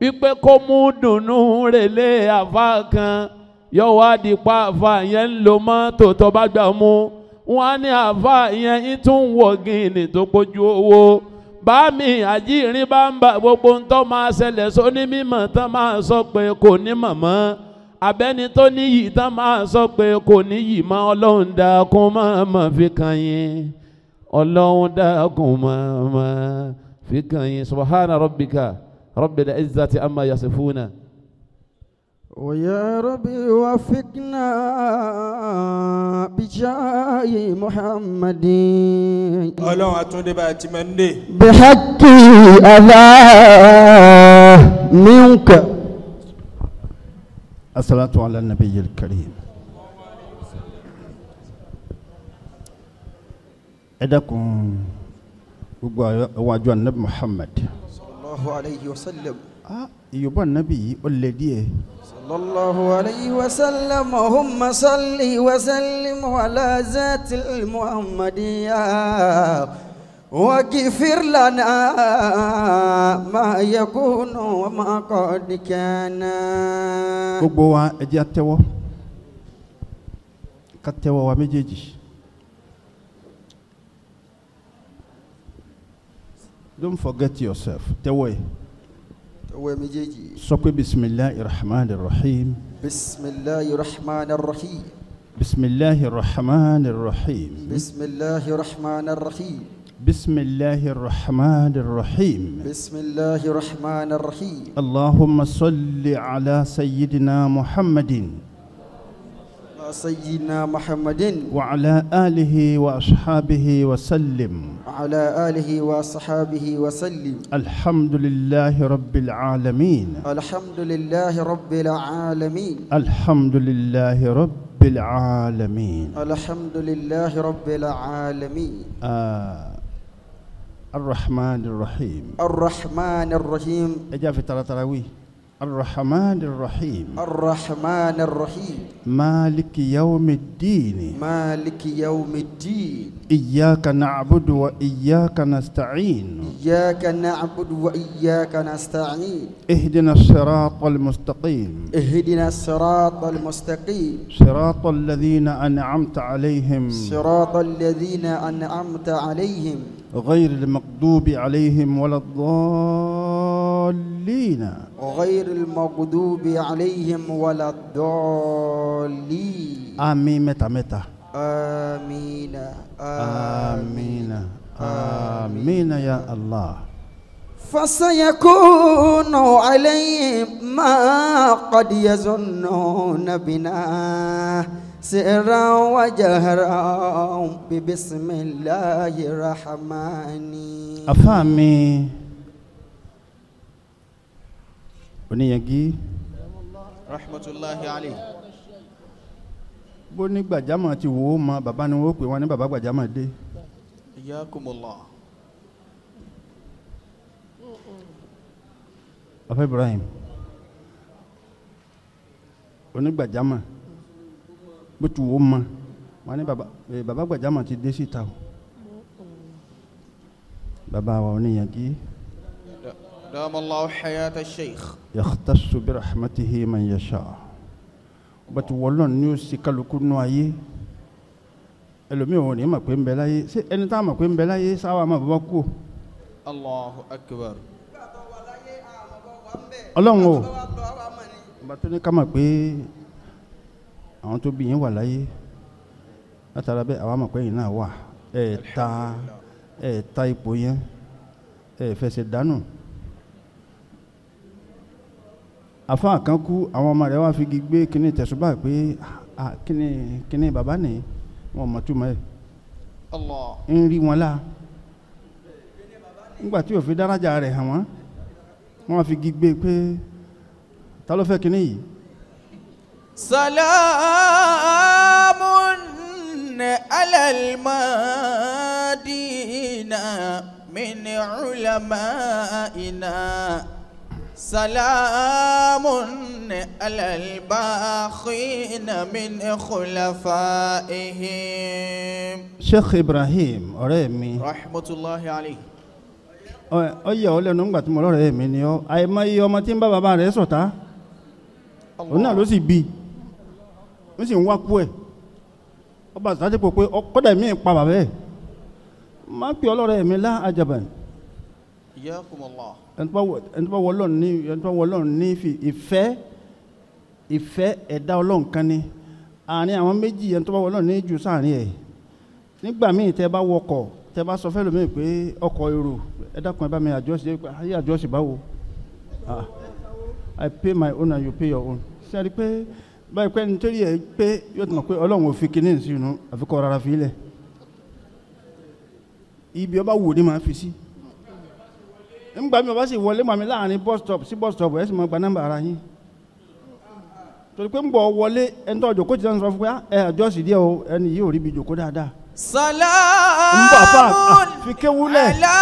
wípé kó mú dùnnú relé àfa kan yóò wá di pa àfa yẹn ń lo mọ́tò tó bá gbà mú wọn á ní àfa yẹn ń tún wọ̀ gíní tó pójú owó bá mi àjíìrín bá ń bá gbogbo ń tọ́ máa ṣẹlẹ̀ sóní mímọ̀ tán máa sọ pé kò ní mọ̀mọ́ abẹ́ni tó níyì tán máa sọ pé kò níyì mọ́ ọlọ́run dákun máa fi kàn yín ọlọ́run dákun máa fi kàn yín subhana rabbika rabbil izzati amma yasifuna. ويا ربي وفقنا بجاه محمد ọlọ́run àtúndé bá ti máa ń dé. بحق الله منك. الصلاة على النبي الكريم. إدكم وجوه النبي محمد صلى الله عليه وسلم. يبقى النبي الذي صلى الله عليه وسلم. هم صل وسلم على ذات المحمدية وغفر لنا ما يكون وما قد كان. gbogbo wa ẹ jẹ́ àtẹ́wọ́ ká tẹ́wọ́ wa méjèèjì. Don't forget yourself. tẹ́wọ́ ẹ. sọ pé bisimilahi rahman rahim. bisimilahi rahman rahim. bisimilahi rahman rahim. bisimilahi rahman rahim. bisimilahi rahman rahim. bisimilahi rahman rahim. allahumma salli ala sayyidina muhammadin. سيدنا محمد وعلى آله وأصحابه وسلم. وعلى آله وصحابه وسلم. الحمد لله رب العالمين. الحمد لله رب العالمين. الحمد لله رب العالمين. الحمد لله رب العالمين. الرحمن الرحيم. الرحمن الرحيم. اجا في تراويح. الرحمن الرحيم. الرحمن الرحيم. مالك يوم الدين. مالك يوم الدين. إياك نعبد وإياك نستعين. إياك نعبد وإياك نستعين. اهدنا الصراط المستقيم. اهدنا الصراط المستقيم. صراط الذين أنعمت عليهم. صراط الذين أنعمت عليهم. غير المغضوب عليهم ولا الضالين. غير المغضوب عليهم ولا الضالين. آمين متى متى. آمين آمين آمين يا الله. فسيكون عليهم ما قد يظنون بنا سرا وجهرا ببسم الله الرحمن. أفهمي oníyanjú rahmatulahi alayhi. bó ní gbàjámọ̀ ti wò ó mọ bàbá ni wọ́n pè wọ́n ní bàbá gbàjámọ̀ dé. iyakumullah. ọ̀fẹ́ Ibrahim onígbàjámọ̀ bó ti wò ó mọ wọ́n ní bàbá gbàjámọ̀ ti dé síta o. bàbá wa oníyanjú. دام الله حياة الشيخ. يختص برحمته من يشاء. بتولون نيوس كالكون نوعي. ẹlòmíì ò ní mọ̀ pé ń bẹ láyé ṣé ẹni tá a mọ̀ pé ń bẹ láyé sáwà máa bọ́ kú. Allahu akbar. ọlọ́run o ọba tó ní ká mọ̀ pé àwọn tó bí yín wà láyé látara bẹ́ẹ̀ àwa mọ̀ pé yín náà wà ẹ̀ ta ipò yẹn ẹ̀ fẹsẹ̀ dánù. àfáà kan kú àwọn ọmọ rẹ̀ wá fi gbé kíní tẹ̀sùbá pé kíní bàbá ni wọn mọ̀ túmọ̀ ẹ̀ ń rí wọn lá nígbà tí òfin dárájà rẹ̀ hàn wọ́n wọ́n fi gbé pé ta ló fẹ́ kíní yìí. salamun alal madina min ulamaina. سلام على الباقين من خلفائهم. Sheikh Ibrahim ọ̀rẹ́ mi rahmatulahi alayhi. ọyẹ ọ lẹ́nu ńgbà tí mo lọ́rọ̀ mi ni ọ àìmọye ọmọ tí ń bá bàbá rẹ̀ ṣọ̀tá òun náà ló sì bí ó sì ń wá kú ẹ̀ ọba àtàtìpọ̀ pé kọ́dà mí pa bàbá ẹ̀ máa ń pè ọlọ́rọ̀ mi lá ajaban Iyakumullah. ẹni tó bá wọ Ọlọ́run ní ìfẹ́ ẹ̀dá Ọlọ́run kan ni àárín àwọn méjì ẹni tó bá wọ Ọlọ́run ní jù sáàrin ẹ̀ nígbà míì tẹ́ bá wọkọ̀ tẹ́ bá sọ fẹ́ lómi pé ọkọ̀ èrò ẹ dákun ẹ bá mi àjọṣe ayé àjọṣe báwo I pay my own and you pay your own ṣe é rí pé báyìí pé nítorí ẹ pé yóò tún mọ̀ pé Ọlọ́run ò fi kíní sínú àfikọ́ rárá fi ilẹ̀ ibi ọba wò ni máa fi sí nígbà mi ọba sì wọlé màmí láàrin bus stop sí bus stop ẹ sì mọ gba nọ́mbà ara yín torí pé ń bọ̀ wọlé ẹni tó ọjọ́ kó ti dáná sọ fún pé ẹ àjọṣì díẹ̀ o ẹni yìí ò rí ibi jòkó dáadáa. Salamun fi kéwúlẹ̀. ala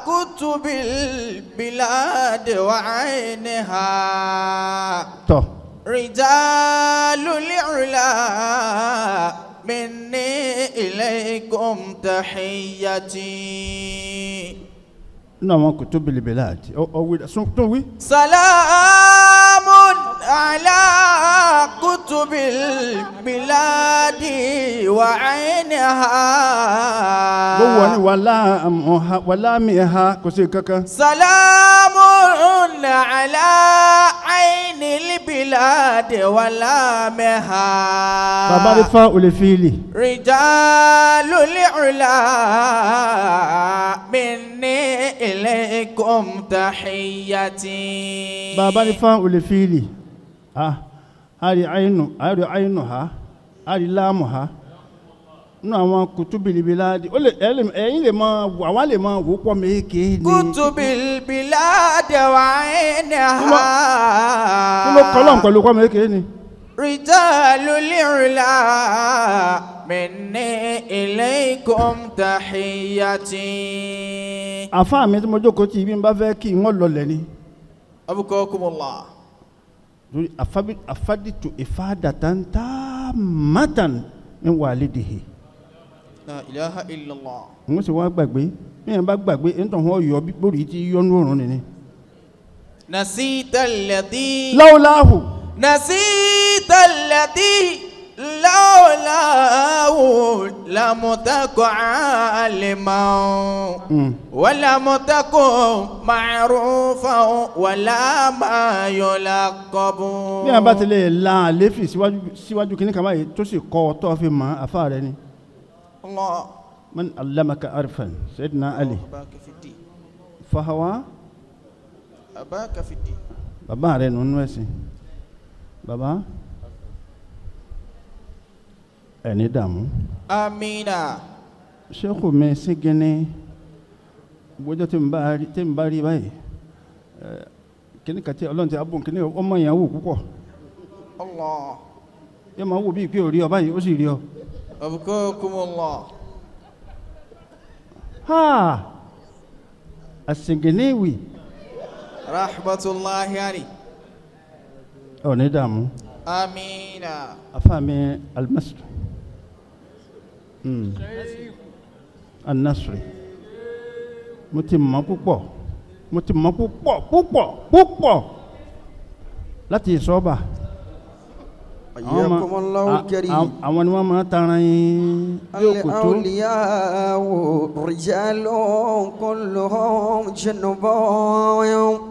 kutubil bilad wa ainiha. tọ́. rijalul ula minni ilaykum tahiyyati. nínú àwọn kutubil bilad ọ̀wé tó wí. Salamun ala kutubil biladi wa ainiha. gbogbo wọn ni wàlá mi ha kò sí kankan. Salamun ala ainil biladi wa lamiha. bàbá rí fa olè fíìlì. rijalul ula minni ilaykum tahiyyati. bàbá rí fa olè fíìlì. ari àyínú ha ari láàmù ha nínú àwọn kutubil biladi ẹ̀yin lè mọ àwọn lè mọ wò pọ̀ méèké ni. kutubil biladi wa ainiha. kí ló kọ́lọ̀ pẹ̀lú pọ̀ méèké ni. rijalul ula minni ilaykum tahiyyati. àfáà mi tí mo jókòó tí ibi ń bá fẹ́ kí wọ́n lọlẹ̀ ni. abukakumullah. lórí afaditu ifadatan tammatan min walidihi. La ilaha illallah. wọ́n sì wá gbàgbé bí wọ́n bá gbàgbé ẹni tó wọ́n yọ bórí tí yọnu òrùn nìní. nasita allati. láwùláhù. nasita allati lawlahu lam taku aliman wa lam taku ma'rufan wa la ma yulaqabu. bí wọ́n bá tilẹ̀ la àléfì síwájú kìíní kan báyìí tó sì kọ́ ọ tó fi mọ́ àfa rẹ ni. Allah. man allamaka arfan sayyidina Ali. abaka fiti. fahawa. abaka fiti. bàbá rẹ nínú ẹ̀sìn bàbá ẹni dààmú. amina. sẹ́kù mi sí gíní gbọ́jọ́ tí n bá rí báyìí kíní kàtí ọlọ́run ti abùn kíní ọmọ yẹn wò púpọ̀. Allah. yẹ máa wò bíi pé ò rí ọ báyìí ó sì rí ọ. abukakumullah. ha àsìngìníwì. rahmatullahi alayhi. ọ̀ní dààmú. amina. afáàmì almasri. An-Nasri mo ti mọ̀ púpọ̀ láti ìsọ́ba Ayyakumullahu al-karim. àwọn ni wọ́n máa tara yín bí òkòtó. al-awliya'u rijalun kulluhum junubun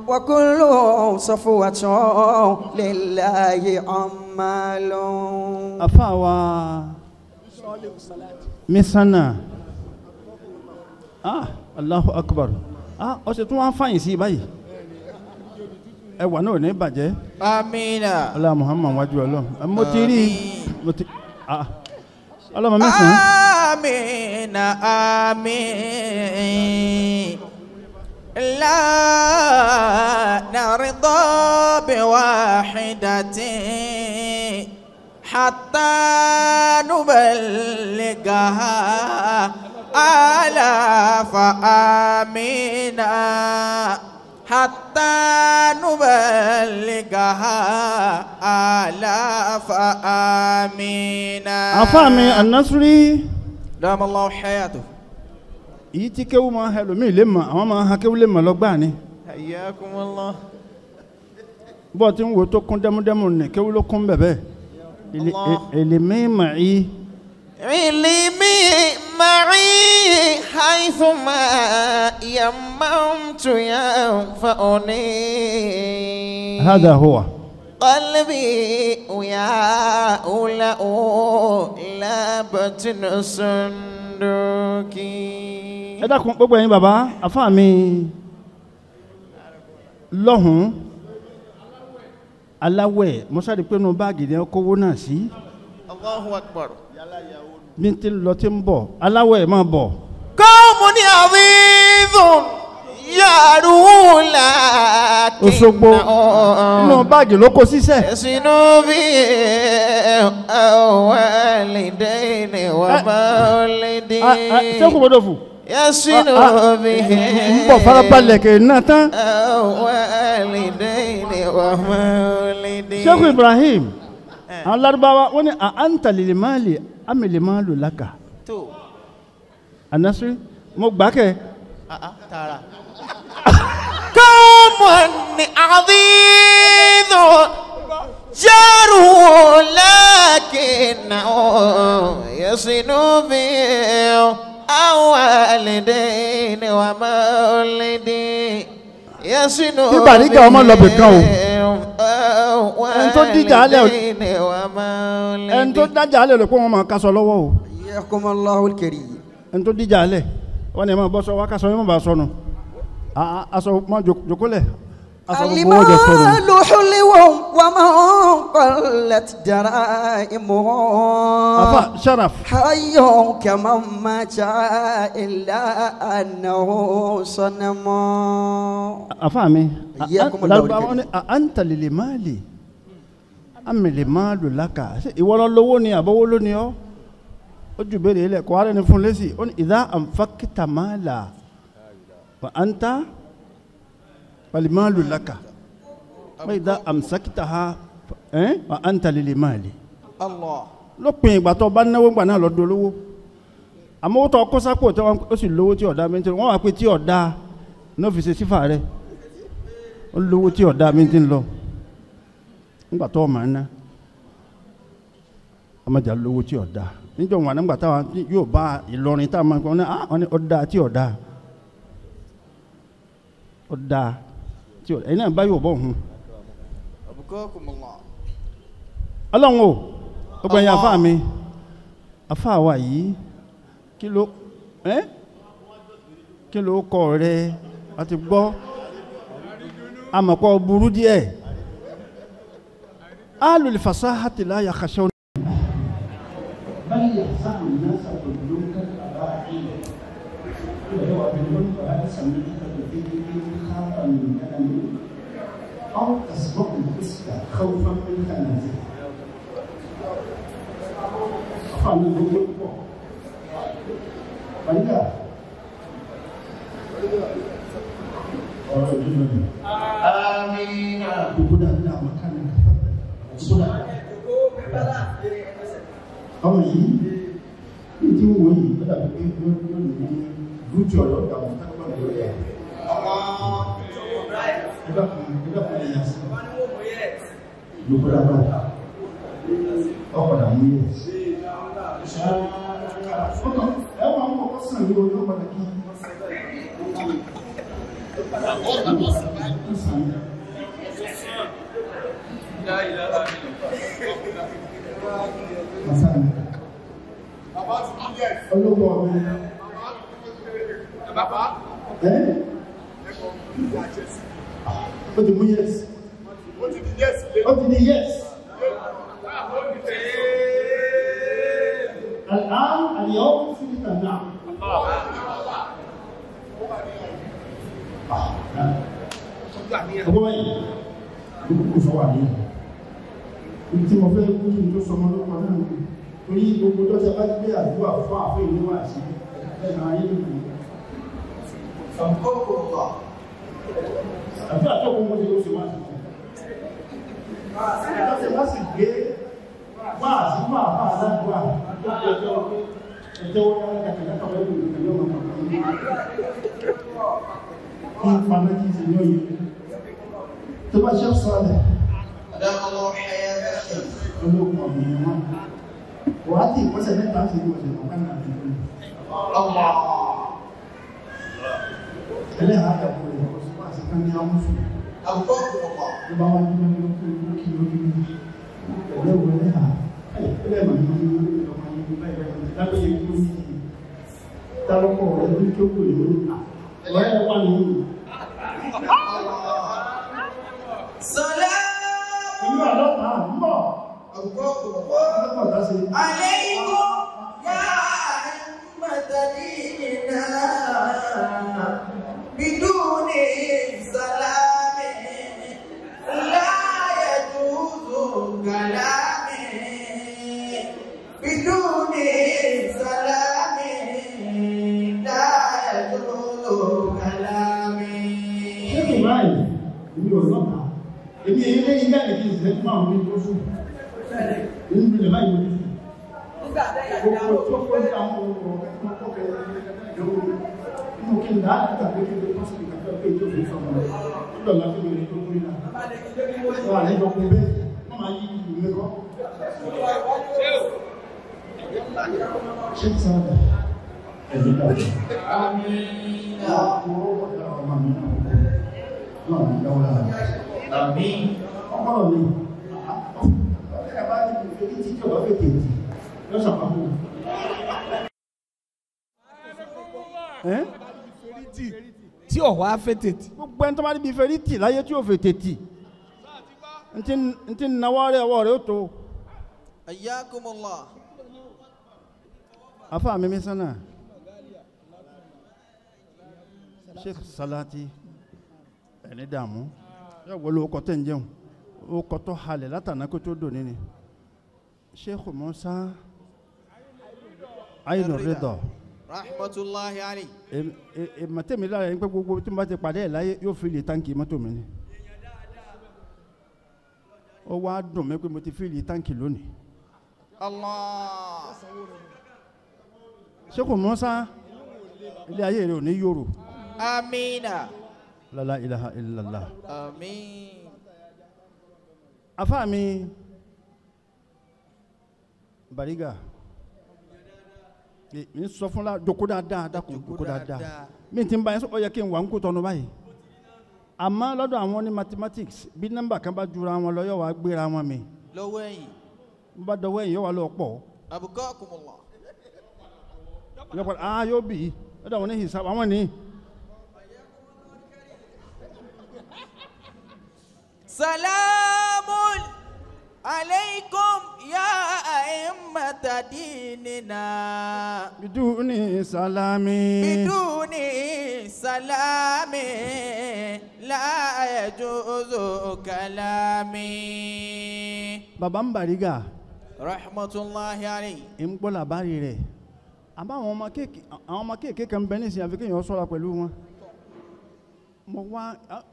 wa kulluhum safwatun lillahi ammalun. afáwa mísánà Allahu akbar ọ̀sẹ̀ tí wọ́n fàyìn sí báyìí ẹwà náà ní bàjẹ́. amina. Allah Muhammad wájú ọlọ́run mo ti rí ọlọ́mọ mẹ́sàn-án. amina amin. la narida biwahidatin hatta nuballighaha آلاف آمنا حتى نبلغها آلاف آمنا. أفهمي النصري دام الله حياته. èyí tí kéwú máa ń ẹlòmíì lè mọ̀ àwọn máa ń ha kéwú lè mọ̀ lọ́gbà ni. Hayyakumullah. bọ́ọ̀ tí ń wo tó kún dẹ́múdẹ́mú ní kéwú ló kún bẹ̀bẹ̀. ilmi ma'i. ilmi ma'i haythuma yammamtu yanfa'uni. هذا هو. قلبي ويا أولى لا بطن صندوقي. ẹ dákun gbogbo ẹ̀yin bàbá àfáà mi lọ́hùn aláwẹ̀ mọ́sáàdì pé nínú báàgì ni kówó náà sí. Allahu Akbar. bí n ti lọ tí ń bọ̀ aláwẹ̀ máa bọ̀. قوم عظيم يارون Òṣogbo nínú báàgì ló kó síṣẹ́. يسنو بي والدين ومولدين. ṣé kò gbọdọ̀ fò. يسنو بي ń bọ̀ farabalẹ̀ kè ná tán. والدين ومولدين. Sheikh Ibrahim àwọn Lárúbáwá wọ́n ní anta lil mali am lil malu laka. تو Anasiri mo gbà kẹ́. ترى قوم عظيم جاروا لكنه يصنو به والدين ومولدين يصنو Bí Bàrígà ọmọ lọ bìkan o. Ẹni tó díjà alẹ́ o. Ẹni tó dájà alẹ́ lè kó wọn máa kásọ lọ́wọ́ o. حياكم الله الكريم. Ẹni tó díjà alẹ́ wọ́n ní ẹ máa bọ́ sọ wá kásọ yín má bàa sọnù. Aṣọ máa jòkólẹ̀. Aṣọ gbogbo wọn jọ sọnù. المال حلو وما قلت جرائمه. Afa Sharaf. حي كمن ما جاء إلا أنه صنم. Afa mi. Iyyakum Allahu Lárúbáwá wọ́n ní anta lil mali am lil malu laka. Ìwọ ló lówó ni àbọ̀wọ́ ló ni ọ́. Ó ju béèrè ilẹ̀ kọ́ ara ẹni fún lẹ́sì. Ó ní idha anfaqta mala wa anta wal malu laka. Wa idha amsaktaha wa anta lil mali. الله Lópin ìgbà tó bá náwó gbà náà lọ́dún olówó. Àmọ́ ó tọ́ kó sápò tí wọ́n ó sì lówó tí ọ̀dá mi ti wọ́n wá pé tí ọ̀dá ní ó fi ṣe sífà rẹ̀. Ó lówó tí ọ̀dá mi ti ń lọ. Nígbà tó ọmọ ẹ̀ ná. Ọmọjà lówó tí ọ̀dá. Níjọ́ wọn nígbà táwọn yóò bá Ìlọrin táwọn máa ń kọ́ ní ọ̀dá tí ọ̀dá. Ọ̀dá tí ọ̀dá. Ẹ̀yin náà bá yóò bọ̀ hùn. أبقاكم الله. Ọlọ́run o gbogbo ẹ̀yin àfáà mi àfáà wa yìí kí ló kọ rẹ àti gbọ́ àmọ̀pọ̀ burú díẹ̀ alul fasahati la yakhshawna bal yahsabu an-nas kulluka al-aba'i wa bilun wa samika bihi khafan min kalami aw tasma'u al-iska khawfan min kalami Fami gbogbo pọ̀. Bàrígà. Ọ̀rọ̀ ìdúró ni. Àmín. Gbogbo dáadáa màkà ní ìsúná. Ọmọ yìí ní tí ń wò yìí ó dàbí pé yóò ní gúúsù ọ̀rọ̀ ọ̀gá wọn táwọn ọ̀rọ̀ lórí ẹ̀. Ẹgbẹ́ kan lè yà sí. Gbogbo dáadáa. Ọkọ̀ dàmú yẹ̀ sí. Ẹwà ọmọ ọkọ̀ sàn ní ojú ọmọdé kí. Olóògbé ọ̀gbẹ́. Ó ti mú yes. Ó ti di yes. الآن اليوم في النعم tí mo fẹ́ kú tó sọmọ lọ́pọ̀ náà ní torí gbogbo lọ́jọ́ bá gbé àdúrà fún àfẹ́ ìlú wà sí ẹ̀nà ayé nìkan àti àtọ́kùn mọ́ sí ó sì wá sí lọ́sẹ̀ bá sì gbé wá sí fún àfá aládùúgbà ẹjọ́ wọ́n yára kàkàkà wọ́n yóò ìfànà kì í ṣe ní òye tó bá ṣe sọ́ọ̀lẹ̀ olóògùn ọ̀gbìn wọn wà á ti ìpọ́sẹ̀ mẹ́ta sí ìwọ̀sẹ̀ ọ̀kan náà ti fún ẹlẹ́hà àgbàkọ̀ rẹ̀ ọ̀sùn wà sí kan ní amúfù tó bá wá ní ọjọ́ tó ń kí lórí ẹ̀lẹ́ òun ẹlẹ́hà ẹlẹ́mà ní ọmọ yìí báyìí lábẹ́ yẹn tó ní tálọ́pọ̀ rẹ̀ lórí tó kò ìlú ọ̀rẹ́ wà ní ìlú àlọ́pàá ń bọ̀ ọlọ́pàá dáṣe عليكم يا أئمة ديننا بدون سلام لا يجوز كلامي بدون سلام لا يجوز كلامي ṣé kò báyìí ìlú ọlọ́pàá èmi èyí lẹ́yìn bẹ́ẹ̀ kí n sì lẹ́kùn àwọn onígbó fún èyí ń bẹ̀rẹ̀ báyìí wọlé gbogbo tó kọ́ ní àwọn ọmọ ọkọ̀ kẹrẹ inú kí n dá nígbà pé kí n lè pọ́sí ìgbà pé tó fi sọmọ rẹ̀ nígbà láti lè tó kúrò náà wọ́n àlejò pé bẹ́ẹ̀ wọ́n máa yí ìlú lẹ́kọ́ ṣé kí sáà bẹ̀ ẹ̀dùn dàbí àwọn ọmọ mi náà ní ìdáwọ́ lára ọmọ mi ọ̀rẹ́ bá ní ìfẹ́ ní títí ọ̀wọ́ fẹ́ tètè lọ́sàpapọ̀ tí ọ̀wọ́ á fẹ́ tètè. gbogbo ẹni tó bá níbi ìfẹ́ ní tì láyé tí ó fẹ́ tètè n ti náwó rẹ̀ ọwọ́ rẹ̀ ó tó حياكم الله afá mi sánà Sheikh Salati ẹni dààmú yóò wọlé ọkọ̀ tẹ̀ ń jẹun ọkọ̀ tó halẹ̀ látàná kó tó dòní ni Sheikh Musa Ainu Ridha رحمة الله عليه mọ̀tẹ́mi lára ẹni pé gbogbo tí mo bá ti pàdé ẹ̀ láyé yóò fi lè táǹkì mọ́tò mi ni ó wá dùn mí pé mo ti fi lè táǹkì lónìí الله Sheikh Musa ilé ayé rẹ̀ ò ní yòrò آمين la ilaha illallah آمين afá mi Bariga mi sọ fún la jókòó dáadáa dákun jókòó dáadáa mi ti ń bá yẹn sọ ọ yẹ kí n wà ń kó tọnu báyìí àmọ́ lọ́dọ̀ àwọn ní mathematics bí nọ́mbà kan bá jura wọn lọ yóò wá gbéra wọn mi لو وين bó bá dọwọ́ ẹ̀yìn yóò wá lọ pọ̀ أبقاكم الله yóò pọ̀ yóò bì í lọ́dọ̀ àwọn ní hisab àwọn ní. سلام عليكم يا أئمة ديننا biduni salami بدون سلام لا يجوز كلامي baba ń Bariga رحمة الله عليه ń gbọ́ làbárí rẹ̀ àbá àwọn ọmọ kéèké kan bẹ nísìnyí àfi kéèyàn sọ́ra pẹ̀lú wọn mo wá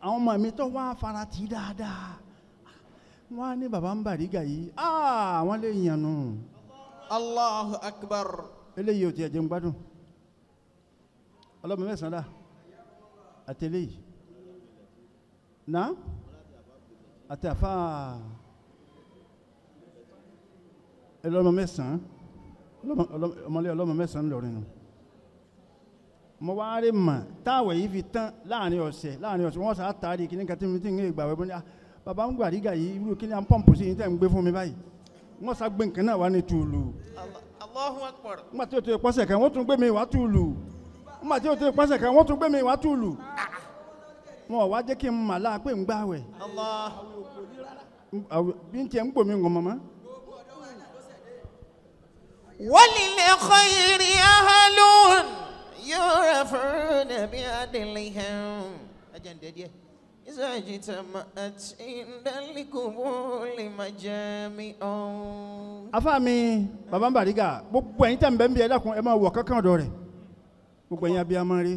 àwọn ọmọ mi tó wá fara tì dáadáa wọ́n á ní baba ń Bariga yìí àwọn lè yànnú الله أكبر eléyìí ò tiẹ̀ jẹun gbádùn ọlọ́mọ mẹ́sàn-án dà àtẹlẹ́ yìí ná àti àfa ọlọ́mọ mẹ́sàn-án ọmọlé ọlọ́mọ mẹ́sàn-án lọ́rin nù mo wá rí mà táwẹ̀ yìí fi tán láàrin ọ̀sẹ̀ wọ́n sá tààrí kí ní kàtí mi tí ń gbà wẹ́ bọ́ ní bàbá ń Bariga yìí irú kí ní à ń pọ́ǹpù sí yìí tẹ́ ń gbé fún mi báyìí wọ́n sá gbé nǹkan náà wá ní tùlù الله أكبر nígbà tí o tó pọ́sẹ̀ kan wọ́n tún gbé mi wá tùlù nígbà tí o tó pọ́sẹ̀ kan wọ́n tún gbé mi wá tùlù wọn ò wá jẹ́ kí n mà láà pé ń gbààwẹ̀ الله bí n tiẹ̀ ń gbòmí ń gọ mọ́mọ́. وللخير أهل يعرفون بعدلهم أجندة إذا اجتمعت عند القبول مجامع afá mi baba ń Bariga gbogbo ẹ̀yin tẹ̀ ń bẹ́ ń bí ẹ dákun ẹ máa wọ̀ kankan ọ̀dọ̀ rẹ̀ gbogbo ẹ̀yin abiyamọ rí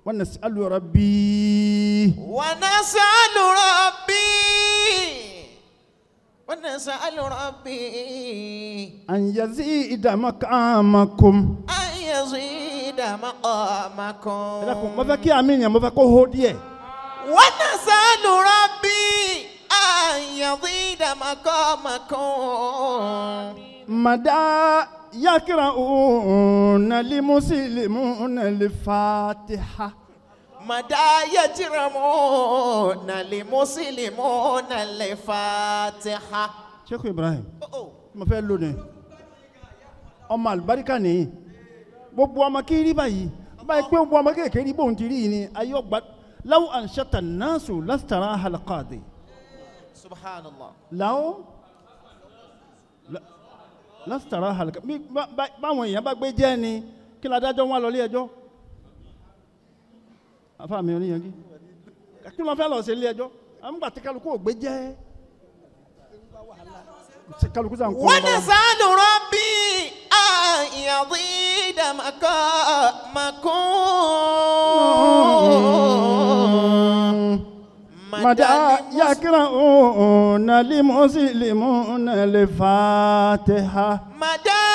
wa nas'alu rabbi ونسأل ربي ونسأل ربي أن يزيد مقامكم. أن يزيد مقامكم. ما فكي أمين ما فكو هوديه. ونسأل ربي أن يزيد مقامكم. مدى يقرؤون لمسلمون الفاتحة. مدى يجرمون لمسلمون الفاتحة. شيخ إبراهيم ما في لوني ọmọ àlùbáríkà nìyí gbogbo ọmọ kiri báyìí báyìí pé gbogbo ọmọ kékeré bóun ti rí yìí ni ayé ọgbà láwọn àǹṣẹ́tà náàsù lásìtàrà àhàlàkàdé. subhanallah. láwọn lásìtàrà àhàlàkàdé báwọn èèyàn bá gbé jẹ́ ni kí ládájọ́ wọn lọ ilé ẹjọ́ àfa mi oníyanjú kí wọ́n fẹ́ lọ sí ilé ẹjọ́ àwọn gbà tí kálukú ò gbé jẹ́ kálukú sàn kó. ونسأل ربي أن يزيد مقامكم. مدى يقرؤون لمسلمون الفاتحة. مدى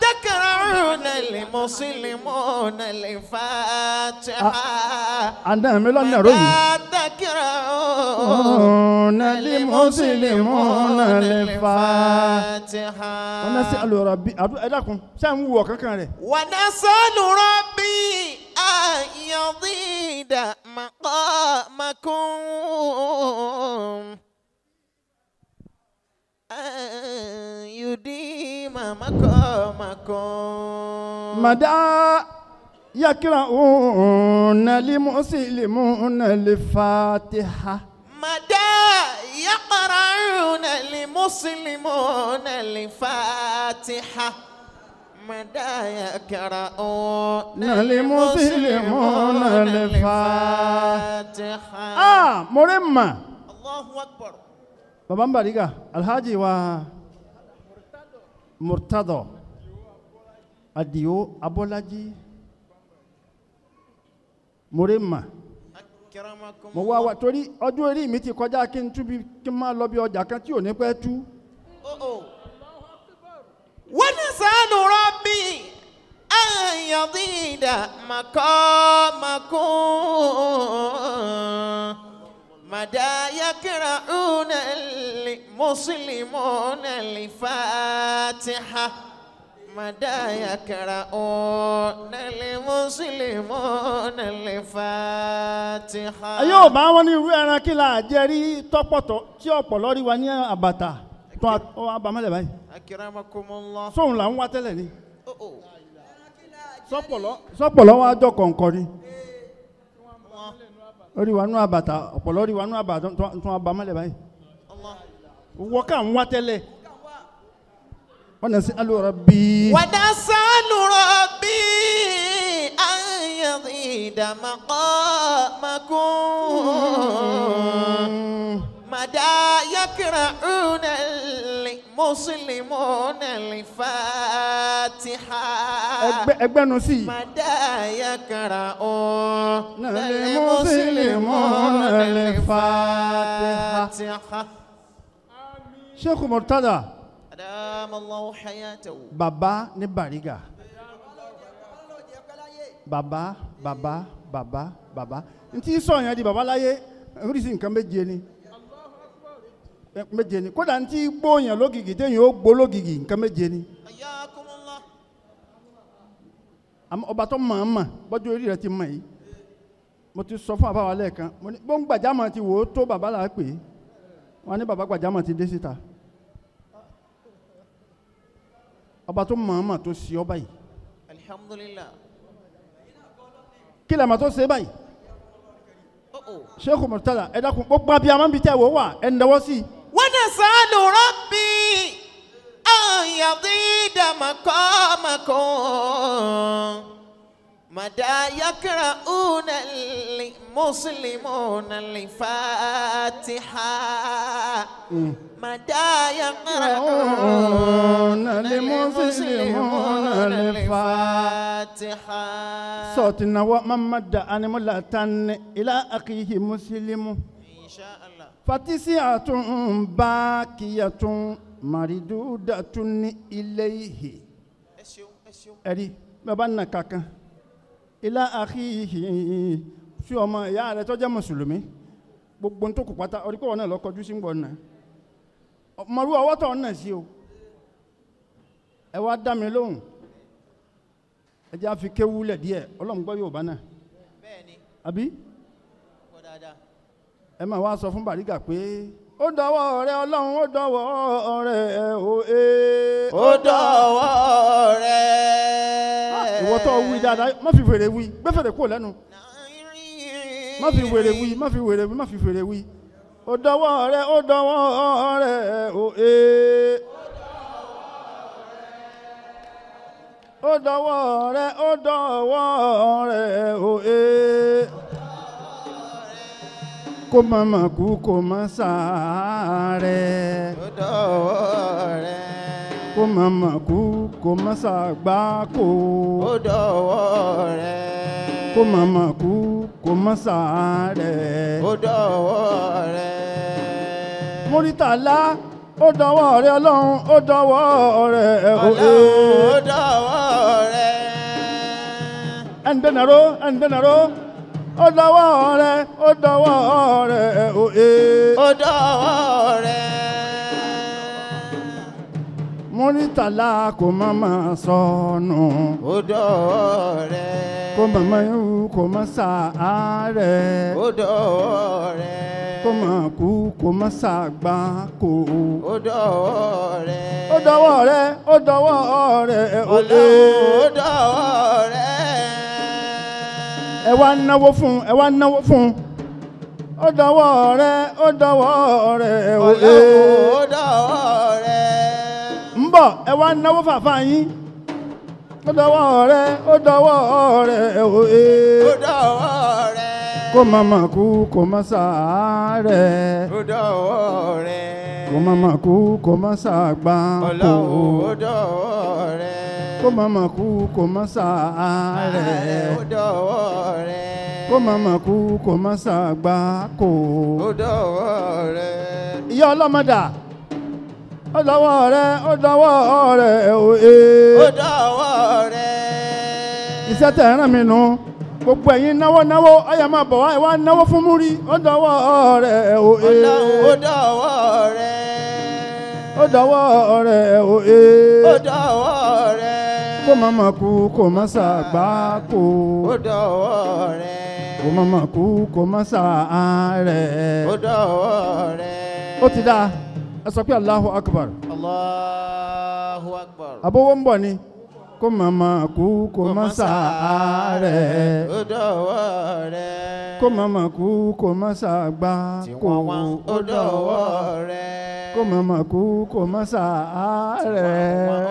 تقرؤون لمسلمون الفاتحة. أنا ملون روي. مدى تقرؤون لمسلمون الفاتحة. ونسأل ربي أداكم سامو وكاكاري. ونسأل ربي أن يزيد مقامكم. أن يديم مقامكم. مدى يقرؤون لمسلمون الفاتحة. مدى يقرؤون لمسلمون الفاتحة. مدى يقرؤون لمسلمون الفاتحة. مرمى الله أكبر. Babam Bariga Alhaji wa Murtado Adio Abolaji Murema mo wá wá torí ọdún orí mi ti kọjá kí n túbi kí n máa lọ bí ọjà kan tí ò ní pẹ́ tú. ونسأل ربي أن يزيد مقامكم. مدى يقرؤون المسلمون الفاتحة. مدى يقرؤون المسلمون الفاتحة. Ayọ̀ bá wọn ní irú ẹran kí la jẹ́rí tọ́pọ̀tọ̀ tí ọ̀pọ̀lọ́ rí wa ní àbàtà tó abamẹ́lẹ̀ báyìí. Akramakumullah. Sóhun là ń wá tẹ́lẹ̀ ni. Sọ́pọ̀lọ́ wa jọ kọ̀ǹkọ̀ ni. Orí wa nú àbàtà ọ̀pọ̀lọ́ rí wa nú àbàtà tó abamẹ́lẹ̀ báyìí. Wọ́n kà ń wá tẹ́lẹ̀. ونسأل ربي ونسأل ربي أن يزيد مقامكم. مدى يقرؤون المسلمون الفاتحة. مدى يقرؤون المسلمون الفاتحة. شيخ مرتضى أدام الله حياته. Baba ní Bariga. Baba. Ntí sọ yẹn di baba láyé oríṣi nǹkan méje ni. Méje ni. Kódà ntí gbóyàn lógìgì téèyàn ó gbó lógìgì nǹkan méje ni. Ayakumullah. Àmọ́ ọba tó mọ̀ ọ́n mọ̀ bọ́jú orí rẹ̀ ti mọ̀ yìí. Mo ti sọ fún àbáwá lẹ́ẹ̀kan. Mo ní bó ń gbàjámọ̀ ti wò ó tó bàbá là á pè é. Wọ́n ní bàbá gbàjámọ̀ ti dé síta. Ọba tó mọ̀ ọ́n mọ̀ tó sí ọba yìí. Alhamdulillah. Kí lè mà tó ṣe báyìí. Sheikh Murtada ẹ dákun gbogbo abiyamọ ń bi tẹ́ wò wà ẹ̀ ń dẹwọ́ sí i. ونسأل ربي أن يزيد مقامكم. مدى يقرؤون المسلمون الفاتحة. مدى يقرؤون المسلمون الفاتحة. صوتنا ومن مد أن ملأتن إلى أخيه مسلم. Inshallah. fatisiatun bakiyatun maridudatun ilayhi. Ẹ ṣeun, ẹ ṣeun. ẹ̀rí bàbá nà kankan ilá akhihi fi ọmọ ìyá rẹ̀ tó jẹ́ mùsùlùmí gbogbo tó kù pátá orí kọ́ wọn náà lọ kọjú sí ń bọ̀ náà ọmọrú ọwọ́ tó ń nà sí o ẹ wá dá mi lóhùn ẹ jẹ́ àfi kéwúlẹ̀ díẹ̀ ọlọ́run gbọ́ Yorùbá náà Bẹ́ẹ̀ni, àbí kọ́ dáadáa. ẹ máa wá sọ fún Bàrígà pé ó dọwọ́ rẹ ọlọ́run ó dọwọ́ rẹ o ee. Ó dọ̀wọ́ rẹ̀. ìwọ tó wí dáadáa má fi fèrè wí gbé fèrè kúrò lẹ́nu má fi wèrè wí má fi wèrè wí má fi fèrè wí ó dọwọ́ rẹ o ee. ó dọwọ́ rẹ o ee. kó mama kú kó má sáré. Ó dọ̀wọ́ rẹ̀. kó mama kú kó má ṣàgbákò. Ó dọ̀wọ́ rẹ̀. kó mama kú kó má sáré. Ó dọ̀wọ́ rẹ̀. Múrítàlá ó dọwọ́ rẹ ọlọ́run ó dọwọ́ rẹ o Ọlọ́run ó ee. dọ̀wọ́ rẹ̀. ẹnìdẹ́nàró ó dọwọ́ rẹ o ee. Ó dọ̀wọ́ rẹ̀. Múrítàlá kò má má sọnù. Ó dọ̀wọ́ rẹ̀. kó mama yóò kó má sáré. Ó dọ̀wọ́ rẹ̀. kó má kú kó má ṣàgbákò. Ó dọ̀wọ́ rẹ̀. ó dọwọ́ rẹ o Ọlọ́run ee. ó dọ̀wọ́ rẹ̀. ẹ wá náwó fún ó dọwọ́ rẹ o Ọlọ́run ee. ó dọ̀wọ́ rẹ̀. ń bọ̀ ẹ wá náwó fàfà yín ó dọwọ́ rẹ o ee. Ó dọ̀wọ́ rẹ̀. kó mama kú kó má sáré. Ó dọ̀wọ́ rẹ̀. kó mama kú kó má ṣàgbákò. Ọlọ́run ó dọ̀wọ́ rẹ̀. kó mama kú kó má sáré. Ó dọ̀wọ́ rẹ̀. kó mama kú kó má ṣàgbákò. Ó dọ̀wọ́ rẹ̀. ìyá ọlọ́mọdà ó dọwọ́ rẹ o ee. Ó dọ̀wọ́ rẹ̀. iṣẹ́ tẹ̀ ràn mí nù gbogbo ẹ̀yin náwó ọ̀yà máa bọ̀ wá ẹ wá náwó fún múrí ó dọwọ́ rẹ o ee. Ọlọ́run ó dọ̀wọ́ rẹ̀. ó dọwọ́ rẹ o ee. Ó dọ̀wọ́ rẹ̀. kó mama kú kó má ṣàgbákò. Ó dọ̀wọ́ rẹ̀. kó mama kú kó má sáré. Ó dọ̀wọ́ rẹ̀. ó ti dáa ẹ sọ pé Allahu Akbar Allahu Akbar. àbówó ń bọ̀ ni kó mama kú kó má sáré. Ó dọ̀wọ́ rẹ̀. kó mama kú kó má ṣàgbákò. Ó dọ̀wọ́ rẹ̀. kó mama kú kó má sáré.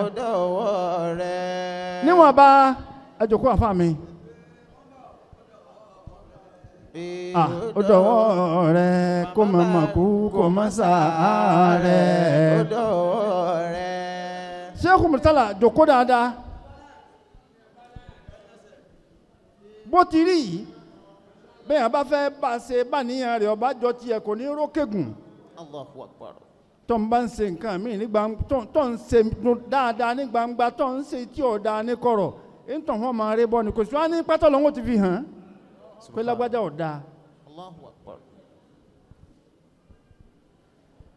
Ó dọ̀wọ́ rẹ̀. níwọ̀n bá ẹjọ́kọ́ àfa mi ó dọwọ́ rẹ kó mama kú kó má sáré. Ó dọ̀wọ́ rẹ̀. Sheikh Murtala jókòó dáadáa bó ti rí yìí bẹ́ẹ̀ yẹn bá fẹ́ bá a ṣe bá níyàn rẹ̀ ọba jọ tiẹ̀ kò ní rókègùn Allahu Akbar. tó ń bá ń ṣe nǹkan míì ní gbangba tó ń ṣe dáadáa ní gbangba tó ń ṣe tí ò dáa ní kọ̀rọ̀ nítorí wọn máa rí bọ́ ni kò sí wọn ní pátá lọ́wọ́ ti fi hàn pé lágbájá ò dáa. Allahu Akbar.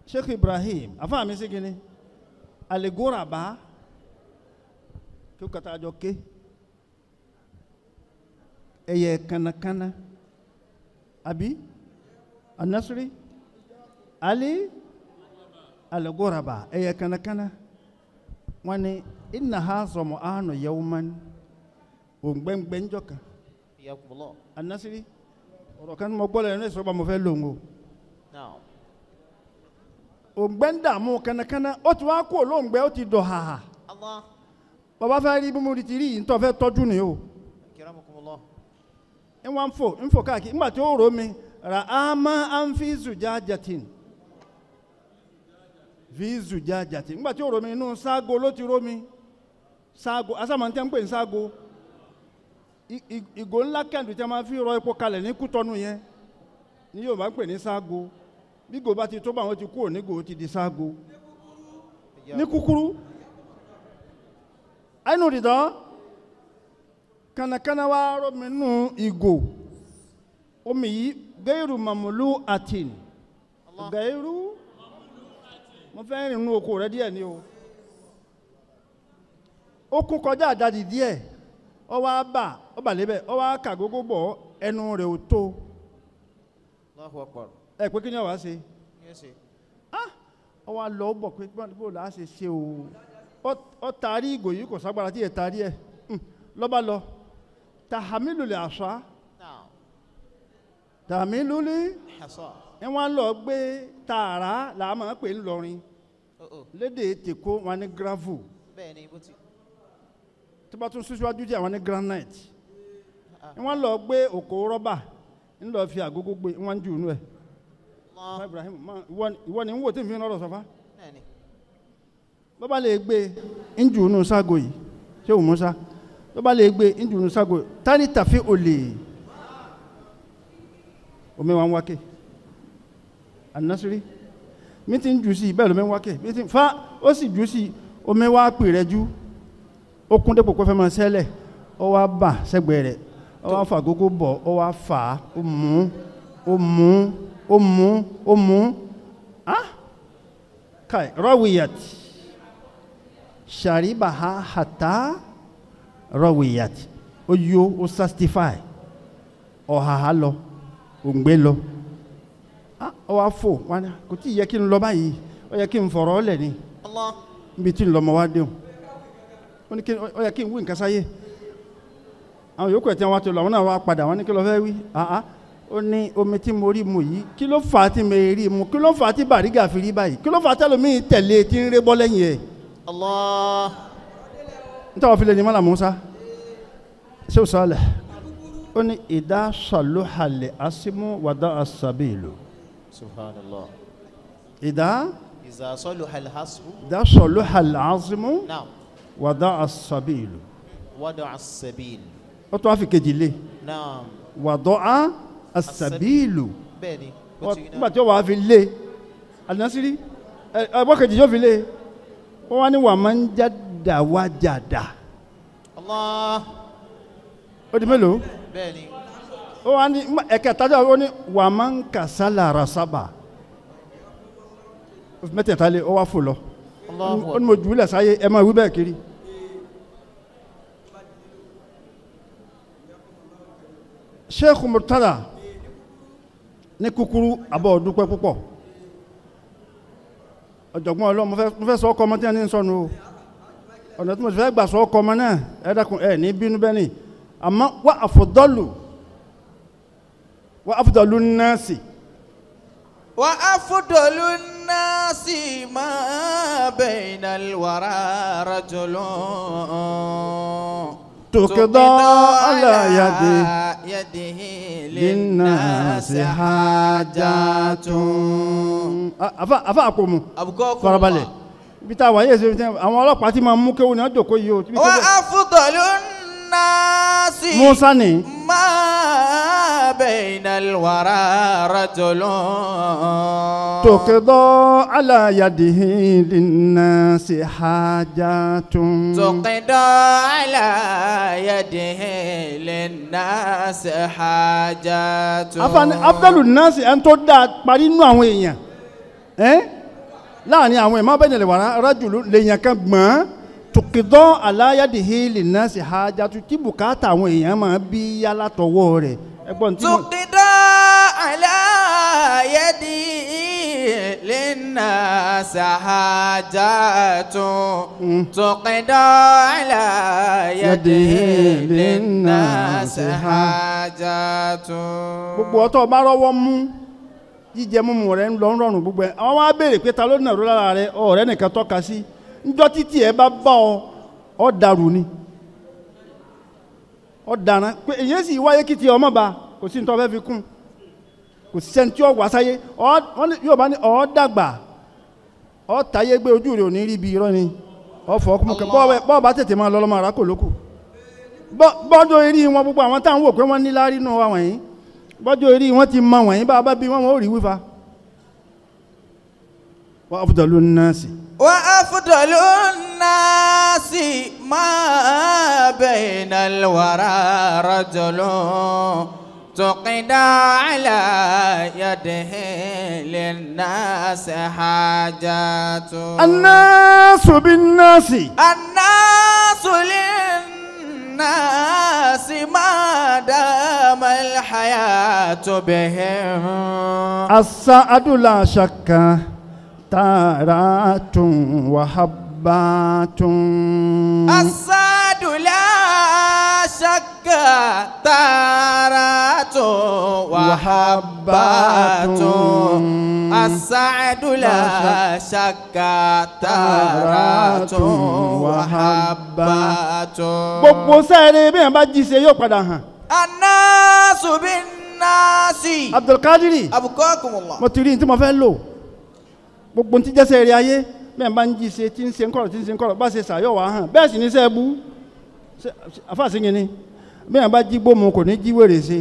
Sheikh Ibrahim afáàmì sí gini alegoraba kí o kàtà àjọ ké ẹyẹ kanakana àbí anasiri ali alegoraba ẹyẹ kanakana wọn ni inna ha sọmọ ahanu yawman ògbẹ́ngbẹ́ njọ́ kan Iyakumullah. anasiri ọ̀rọ̀ kan mo gbọ́ lẹ́nu ìṣọ́ba mo fẹ́ lòun Now. ògbẹ́ ń dààmú kanakana ó ti wá kó olóògbé ó ti dọ̀ hàhà Allah. bàbá fẹ́ rí bí mo ti rí yìí ń tọ́ fẹ́ tọ́jú ni o Kiramakumullah. ń wá ń fò káàkiri nígbà tí ó rò mí ra ama an fi zujajatin nígbà tí ó rò mí inú ságo ló ti rò mí ságo asámọ̀ntẹ́ ń pè ní ságo ìgò ńlá kẹ́ndù tí a máa fi rọ epo kalẹ̀ ní Kútọ́nù yẹn ní Yorùbá ń pè ní ságo bí gò bá ti tó bá wọn ti kúrò ní gò ti di ságo ní kúkúrú àìnú dídán kànàkànà wa rọmi nù ìgò omi yìí gairu mamulu atin gairu mo fẹ́ rìn nínú oko rẹ díẹ̀ ni o ó kún kọjá àdádi díẹ̀ ọ wá bà lébẹ̀ ọ wá kàgógó bọ̀ ẹnu rẹ̀ ò tó Allahu Akbar. ẹ pé kí ni ọ̀wá ṣe Yes, sir. ọ wá lọ bọ̀ pé bó la ṣe ṣe o ọ taari ìgò yìí kò ságbára tí ẹ taari ẹ lọ́ba lọ tahamilu lè àṣà Now, tahamilu lè hasa. ẹ wọ́n lọ gbé tààrà làá máa pè ń lọrin lédè tèkó wọn ní gravel Bẹ́ẹ̀ ni bó ti. tó bá tún síwájú díẹ̀ wọn ní granite ẹ wọ́n lọ gbé òkò rọ́bà ń lọ fi àgógó gbé wọ́n ń jù nú ẹ̀ Allah. Ibrahim ìwọ ni ń wò tí n fi ń lọ́rọ̀ sọ́fà Bẹ́ẹ̀ ni. tó bá lè gbé ń jù nú ságo yìí ṣé òun Musa tó bá lè gbé ń jù nú ságo yìí tani tàfi olè omi wa ń wákè anasiri mi ti ń jù sí bẹ́ẹ̀ lómi ń wákè mi ti fa ó sì jù sí omi wa pè rẹ jú ó kún dépò pé fẹ́ máa ṣẹlẹ̀ ó wá bà sẹ́gbẹ̀ẹ́ rẹ̀ ó wá fà gógó bọ̀ ó wá fà á ó mú kai rawiyat sharibaha hatta rawiyat ó yó ó satisfy ọ̀hàhà lọ òǹgbẹ lọ ọ wá fò wọn kò tí ì yẹ kí n lọ báyìí ó yẹ kí n fọ̀rọ̀ ọ́ lẹ̀ ni Allah. níbi tí n lọ mọ wá dé o ó yẹ kí n wí nǹkan sáyé àwọn yòókù ẹ̀ tí wọ́n ti lọ àwọn náà wá padà wọ́n ní kí ló fẹ́ wí ó ní omi tí mo rí mu yìí kí ló fà á tí mo rí mu kí ló fà á tí Bàrígà fi rí báyìí kí ló fà á tẹ́lómi tẹ̀lé tí ń ré bọ́ lẹ́yìn ẹ̀ Allah. nítorí fi lè ní mọ́là Musa ṣé o sọ ọ́ lẹ̀ ó ní ìdá sàlùhàlẹ̀ asimu wàdà àṣàbìlù Subhanallah. ìdá Iza saluha al-hasbu. ìdá sàlùhàlẹ̀ asimu Now, wàdà àṣàbìlù wada'a as-sabil. ó tó wá fi kejì lé Naam. wàdà àṣàbìlù Bẹ́ẹ̀ ni bó ti. nígbà tí ó wà á fi lé àdínásírí ẹgbọ́n kejì yóò fi lé wọ́n wá ní wà máa ń jáda wá jáda Allah. ó di mélòó Bẹ́ẹ̀ ni. ó wá ní ẹ̀kẹta ó ní wà máa ń kà sálára sábà mẹ́tẹ̀ẹ̀ta lé ó wá fò lọ ó ní mo jù ú lẹ̀ sáyé ẹ máa wí bẹ́ẹ̀ kiri. Sheikh Murtada ní kúkúrú àbọ̀ dúpẹ́ púpọ̀ ọ̀jọ̀gbọ́n ọlọ́run mo fẹ́ sọ ọkọ̀ ọmọ tí a ní sọnù o ọ̀nà tí mo fẹ́ gbà sọ ọkọ̀ ọmọ náà ẹ dákun ẹ ní bínú bẹ́ẹ̀ ni àmọ́ wà afdalu nnasi. Wa afdalu nnasi ma bayna al-wara rajulun tuqda ala yadihi linnasi hajatun. Afa àpòmù Abukọ́kùn. farabalẹ̀ ibi tá a wà yé ṣe àwọn ọlọ́pàá tí máa mú kéwòn ní ọjọ́ kó yìí o. Wa afdalu nnasi Musa ni ma bayna al-wara rajulun tuqda ala yadihi linnasi hajatun. tuqda ala yadihi linnasi hajatun. Afani afdalu nasi ẹni tó dáa parí nínú àwọn èèyàn láàrin àwọn èèyàn bẹ́ẹ̀ ni wàrà rajulu lèèyàn kan gbọ́n tuqda ala yadihi linnasi hajatun tí bùkátà àwọn èèyàn máa bí yálà tọwọ́ rẹ̀ ẹgbọ́n tí mo. tuqda ala yadihi linnasi hajatun. tuqda ala yadihi linnasi hajatun. gbogbo ọtọ bá rọ́wọ́ mú jíjẹ mímu rẹ̀ ń lọ ń rọrùn gbogbo ẹ̀ àwọn wá béèrè pé ta ló nàró lára rẹ̀ ọ̀rẹ́ nìkan tọ́ka sí njọ́ títí ẹ bá bá ọ dàrú ni ọ dàrán pé èyí sì wáyé kí ti ọmọ bá kò sí nítorí fẹ́ fi kún kò sí sẹ́ni tí ó wà sáyé yóò bá ní ọ dàgbà ọ tàyé gbé ojú rẹ̀ ò ní rí ibi irọ́ ni ọ fọ́ ọkùnrin bọ́ọ̀ bá tètè máa lọ lọ́mọ àrà kò lókù bọ́ọ̀dọ̀ eré wọn gbogbo àwọn táwọn wò pé wọ́n ní láárí nù àwọn yìí bọ́jú orí wọ́n ti mọ wọ̀nyí bá bá bí wọ́n ò rí wífa. wa afdalun nasi. wa afdalun nasi ma bayna al-wara rajulun tuqida ala yadihi lin-nasi hajatu. An-nasu bin-nasi. An-nasu lin-nasi ma dama al-hayatu bihim. As-sa'adu la shakka taratun wa habbatun. As-sa'adu la shakka taratun wa habbatun. As-sa'adu la shakka taratun wa habbatun. Gbogbo sẹ́ẹ̀rẹ́ bí ẹ̀ bá jí ṣe yóò padà hàn. An-nasu bin-nasi. Abdulkadiri Abukakumullah. mo ti rí ní tí mo fẹ́ lò gbogbo ní tí jẹ́ sẹ́ẹ̀rẹ́ ayé bí ẹ̀ bá ń jí ṣe tí ń ṣe ń kọ̀rọ̀ tí ń ṣe ń kọ̀rọ̀ bá ṣe ṣàyọ̀ wá hàn bẹ́ẹ̀ sì ní sẹ́ẹ̀ bú afáàsì yẹn ni bí ẹ̀ bá jí gbómo kò ní jí wèrè ṣe.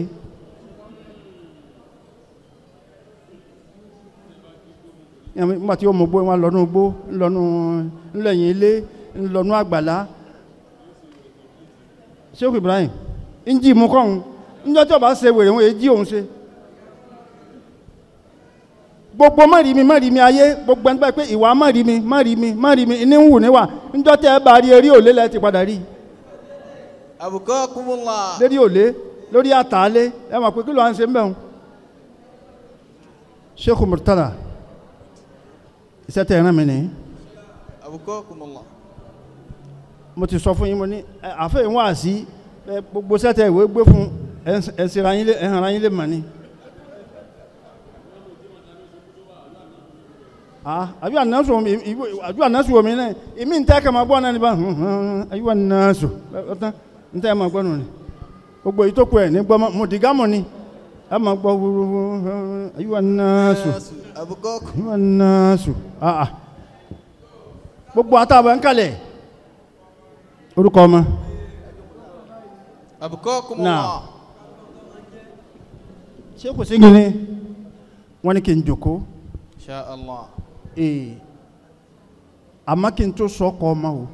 nígbà tí ó mọ gbó wọn lọ́nu gbó ńlọ́nu ńlẹ̀yìn ilé ńlọ́nu àgbàlá Sheikh Ibrahim ń jí mu kọ́hún ńjọ́ tí ọba ṣe wèrè wọn èyí jí òun ṣe gbogbo mọ̀rìmí ayé gbogbo ẹni báyìí pé ìwà mọ̀rìmí ní ń wù níwà ńjọ́ tí ẹ bá rí eré òlé lẹ́ ti padà rí Abukakumullah. lérí òlé lórí àtàlé ẹ mọ̀ pé kí ló à ń ṣe ń bẹ̀ wọn. Sheikh Murtala iṣẹ́ tẹ̀ ẹ̀ràn mi ní. Abukakumullah. mo ti sọ fún yín mo ní àfẹ́ ìwọ̀n àṣì gbogbo sẹ́tẹ̀ ìwé gbé fún ẹ̀hàn ayé lè mà ní. àbí ànásù omi náà ìmí ń tẹ́ kama gbọ́ náà níbà ayíwá náàsù ọ̀tán ń tẹ́ ma gbọ́ nù ní gbogbo èyí tó kù ẹ̀ ní gbọ́ mọ̀dìgámọ̀ ni ẹ ma gbọ́ wúrúwú ayíwá náàsù ayíwá náàsù gbogbo àtàbà ń kalẹ̀ orúkọ ọmọ Abukakumullah. ṣé kò sí gíní wọ́n ní kí n jòkó Insha Allah. àmọ́ kí n tó sọ ọkọ ọmọ o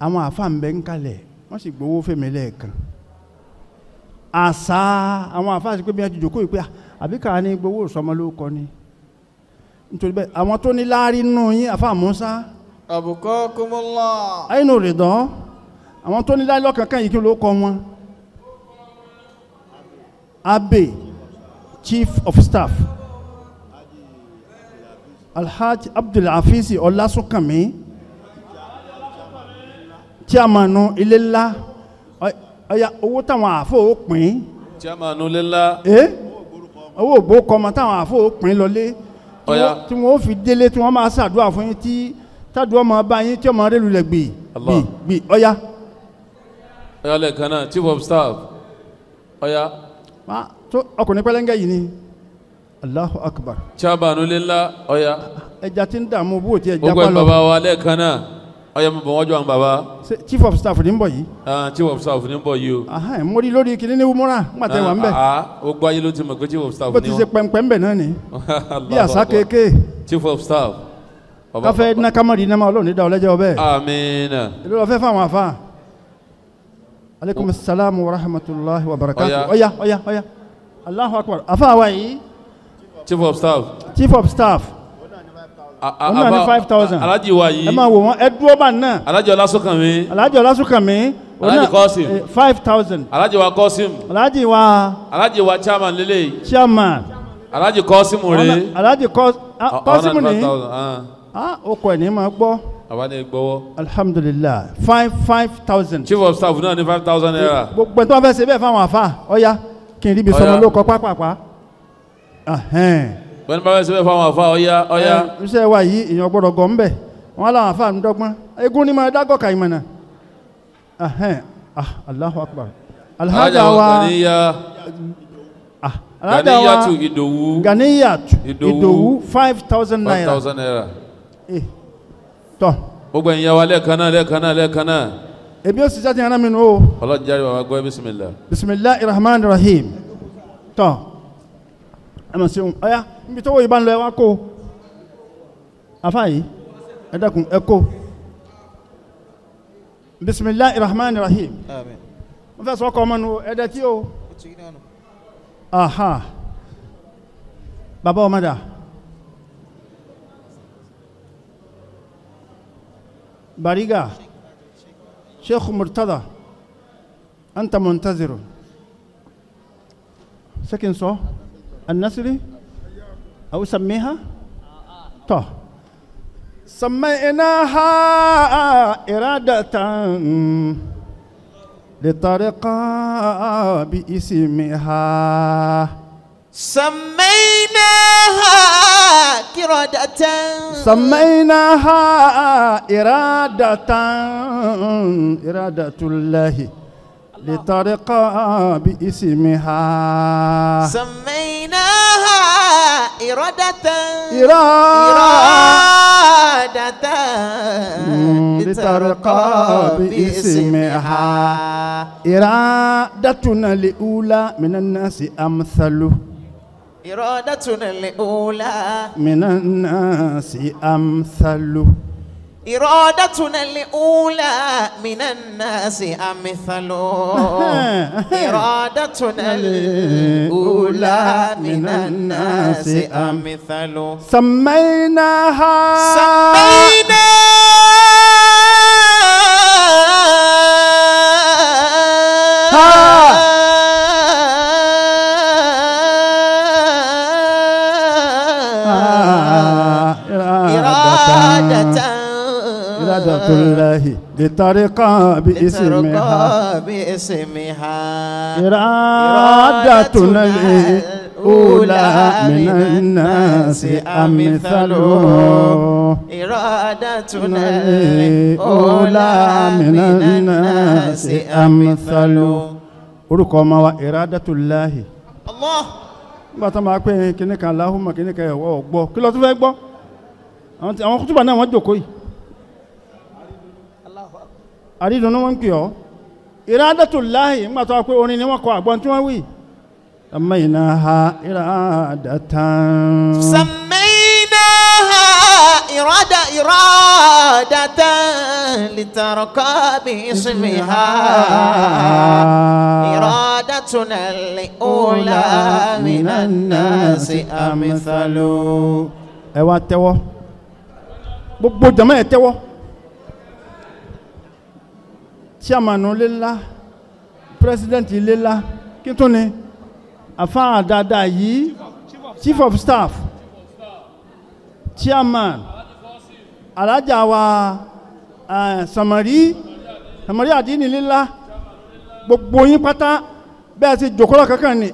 àwọn àfa ń bẹ ń kalẹ̀ wọ́n sì gbowó fèmí lẹ́ẹ̀kan àṣà àwọn àfa sì pé bí wọ́n ti jòkó yìí pé àbí kàá ní gbowó sọmọ ló kọ ni nítorí bẹ́ẹ̀ àwọn tó ní láárí nù yín àfa Musa Abukakumullah. àyínú rè dán àwọn tó ní láárí lọ́kànkán yìí kí ló kọ wọn Abe Chief of Staff Alhaji Abdulhafizi Ọlásùnkànmí chairmanu ilé ńlá ọya owó táwọn àfọ òpin chairmanu ilé ńlá owó ògbó kọmọ táwọn àfọ òpin lọlé tí wọn ó fi délé tí wọn máa ṣàdúrà fún yín tí tádùá ọmọ bá yín tí ọmọ rẹ lulẹ̀ gbì ọya. ọya lẹ́ẹ̀kan náà Chief of Staff ọya. ọkùnrin pẹlẹngẹ yìí ni Allahu Akbar. chairmanu ilé ńlá ọya. ẹja tí ń dààmú bó ti ẹja gbogbo ẹ̀ bàbá wa lẹ́ẹ̀kan náà ọya mo bọ̀ wọ́n jọ àwọn bàbá. Chief of Staff ní ń bọ̀ yìí. Chief of Staff ní ń bọ̀ yìí o. mo rí lórí kìnínní ní wúmúrà nígbà tẹ́ wà ń bẹ̀. gbogbo ayé ló ti mọ̀ pé Chief of Staff ní wọn. bó ti ṣe pẹ́ńpẹ́ ń bẹ̀ náà ni bí àṣà kéèké. Chief of Staff. káfẹ́ iná kámọ́rì iná máa Ọlọ́run ní dáwọ́ lẹ́jọ́ bẹ́ẹ̀. amiina. ìlú lọ fẹ́ fáwọn afa. aleykum salaam wa rahmatulahi wa barakatuh. ọya Allahu Akbar. afa wa yìí. Chief of Staff. Chief of Staff. Òun náà ní 5,000. Alhaji wa yìí. ẹ máa wò wọ́n ẹ dúró bá náà. Alhaji Ọlásùnkànmí. Alhaji Ọlásùnkànmí. Alhaji Kọ́sìm. 5,000. Alhaji wa Kọ́sìm. Alhaji wa chairman lele. Chairman. Alhaji Kọ́sìm rè. Alhaji Kọ́sìm ni. ó kọ ẹ̀ ní ma gbọ́. àwa ni gbọ́wọ́. Alhamdulillah 5,000. Chief of Staff náà ní 5,000 naira. gbogbo ẹ̀ tó wọ́n fẹ́ ṣe bẹ́ẹ̀ fáwọn àfa ọ̀ya kí n rí ibi sọmọ ló kọ pápápá. bẹ́ẹ̀ni bá fẹ́ ṣe bẹ́ẹ̀ fáwọn àfa ọ̀ya. iṣẹ́ wa yìí èèyàn gbọ́dọ̀ gọ̀ ńbẹ̀ wọ́n láwọn àfa ń dọ́gbọ́n eégún ní máa dágọ̀ ka ìmọ̀nà. Allahu Akbar. Alhaja wa Ganiyatu Ìdòwú. Ganiyatu Ìdòwú 5,000 naira. 5,000 naira. tọ́. gbogbo ẹ̀yin yà wá lẹ́ẹ̀kan náà. ebi ó sì sá ti yàrá mi nù o. ọlọ́jà rẹ̀ wà gbọ́ bisimilah. Bismillahir Rahmanir Rahim. tọ́ ẹ mọ̀ sí ohun ọ̀yá níbi tó wọ́ yìí bá ń lọ ẹ wá kó àfáà yìí ẹ dákun ẹ kó bisimilahi rahman rahim Amen. wọ́n fẹ́ sọ ọkọ̀ ọmọ nu ẹ̀dẹ̀ tí o aha bàbá ọmọdà bariga sheikh murtada anta muntazirun سكن صو النسري أو سميها طه سميناها إرادة لطريقة باسمها سميناها كرادة سميناها إرادة الله لطريقة باسمها سميناها إرادة لطريقة باسمها إرادتنا الأولى من الناس أمثل إرادتنا الأولى من الناس أمثل إرادتنا الأولى من الناس أمثل إرادتنا الأولى من الناس أمثل سميناها إرادة الله لطريقة باسمها إرادتنا الأولى من الناس أمثل إرادتنا الأولى من الناس أمثل orúkọ ọmọ wa iradatullahi Allah nígbà tó máa pè kíní kan Allahumma kíní kan ẹ̀wọ́ ọ̀gbọ́ kí ló tún fẹ́ gbọ́ àwọn kútùbà náà wọ́n jòkó yìí àrídùnú wọn ń pè ọ́ iradatullahi nígbà tó pé orin ni wọ́n kọ àgbọn tí wọ́n wí سميناها إرادة سميناها إرادة لترقى باسمها إرادتنا الأولى من الناس أمثل ẹ wá tẹ́wọ́ gbogbo jama ẹ tẹ́wọ́ chairman lela president lela kí tó ni àfáà dáadáa yìí chief of staff chairman alájà wa samari àdínì lílá gbogbo yín pátá bẹ́ẹ̀ sí jòkólọ́ kankan ní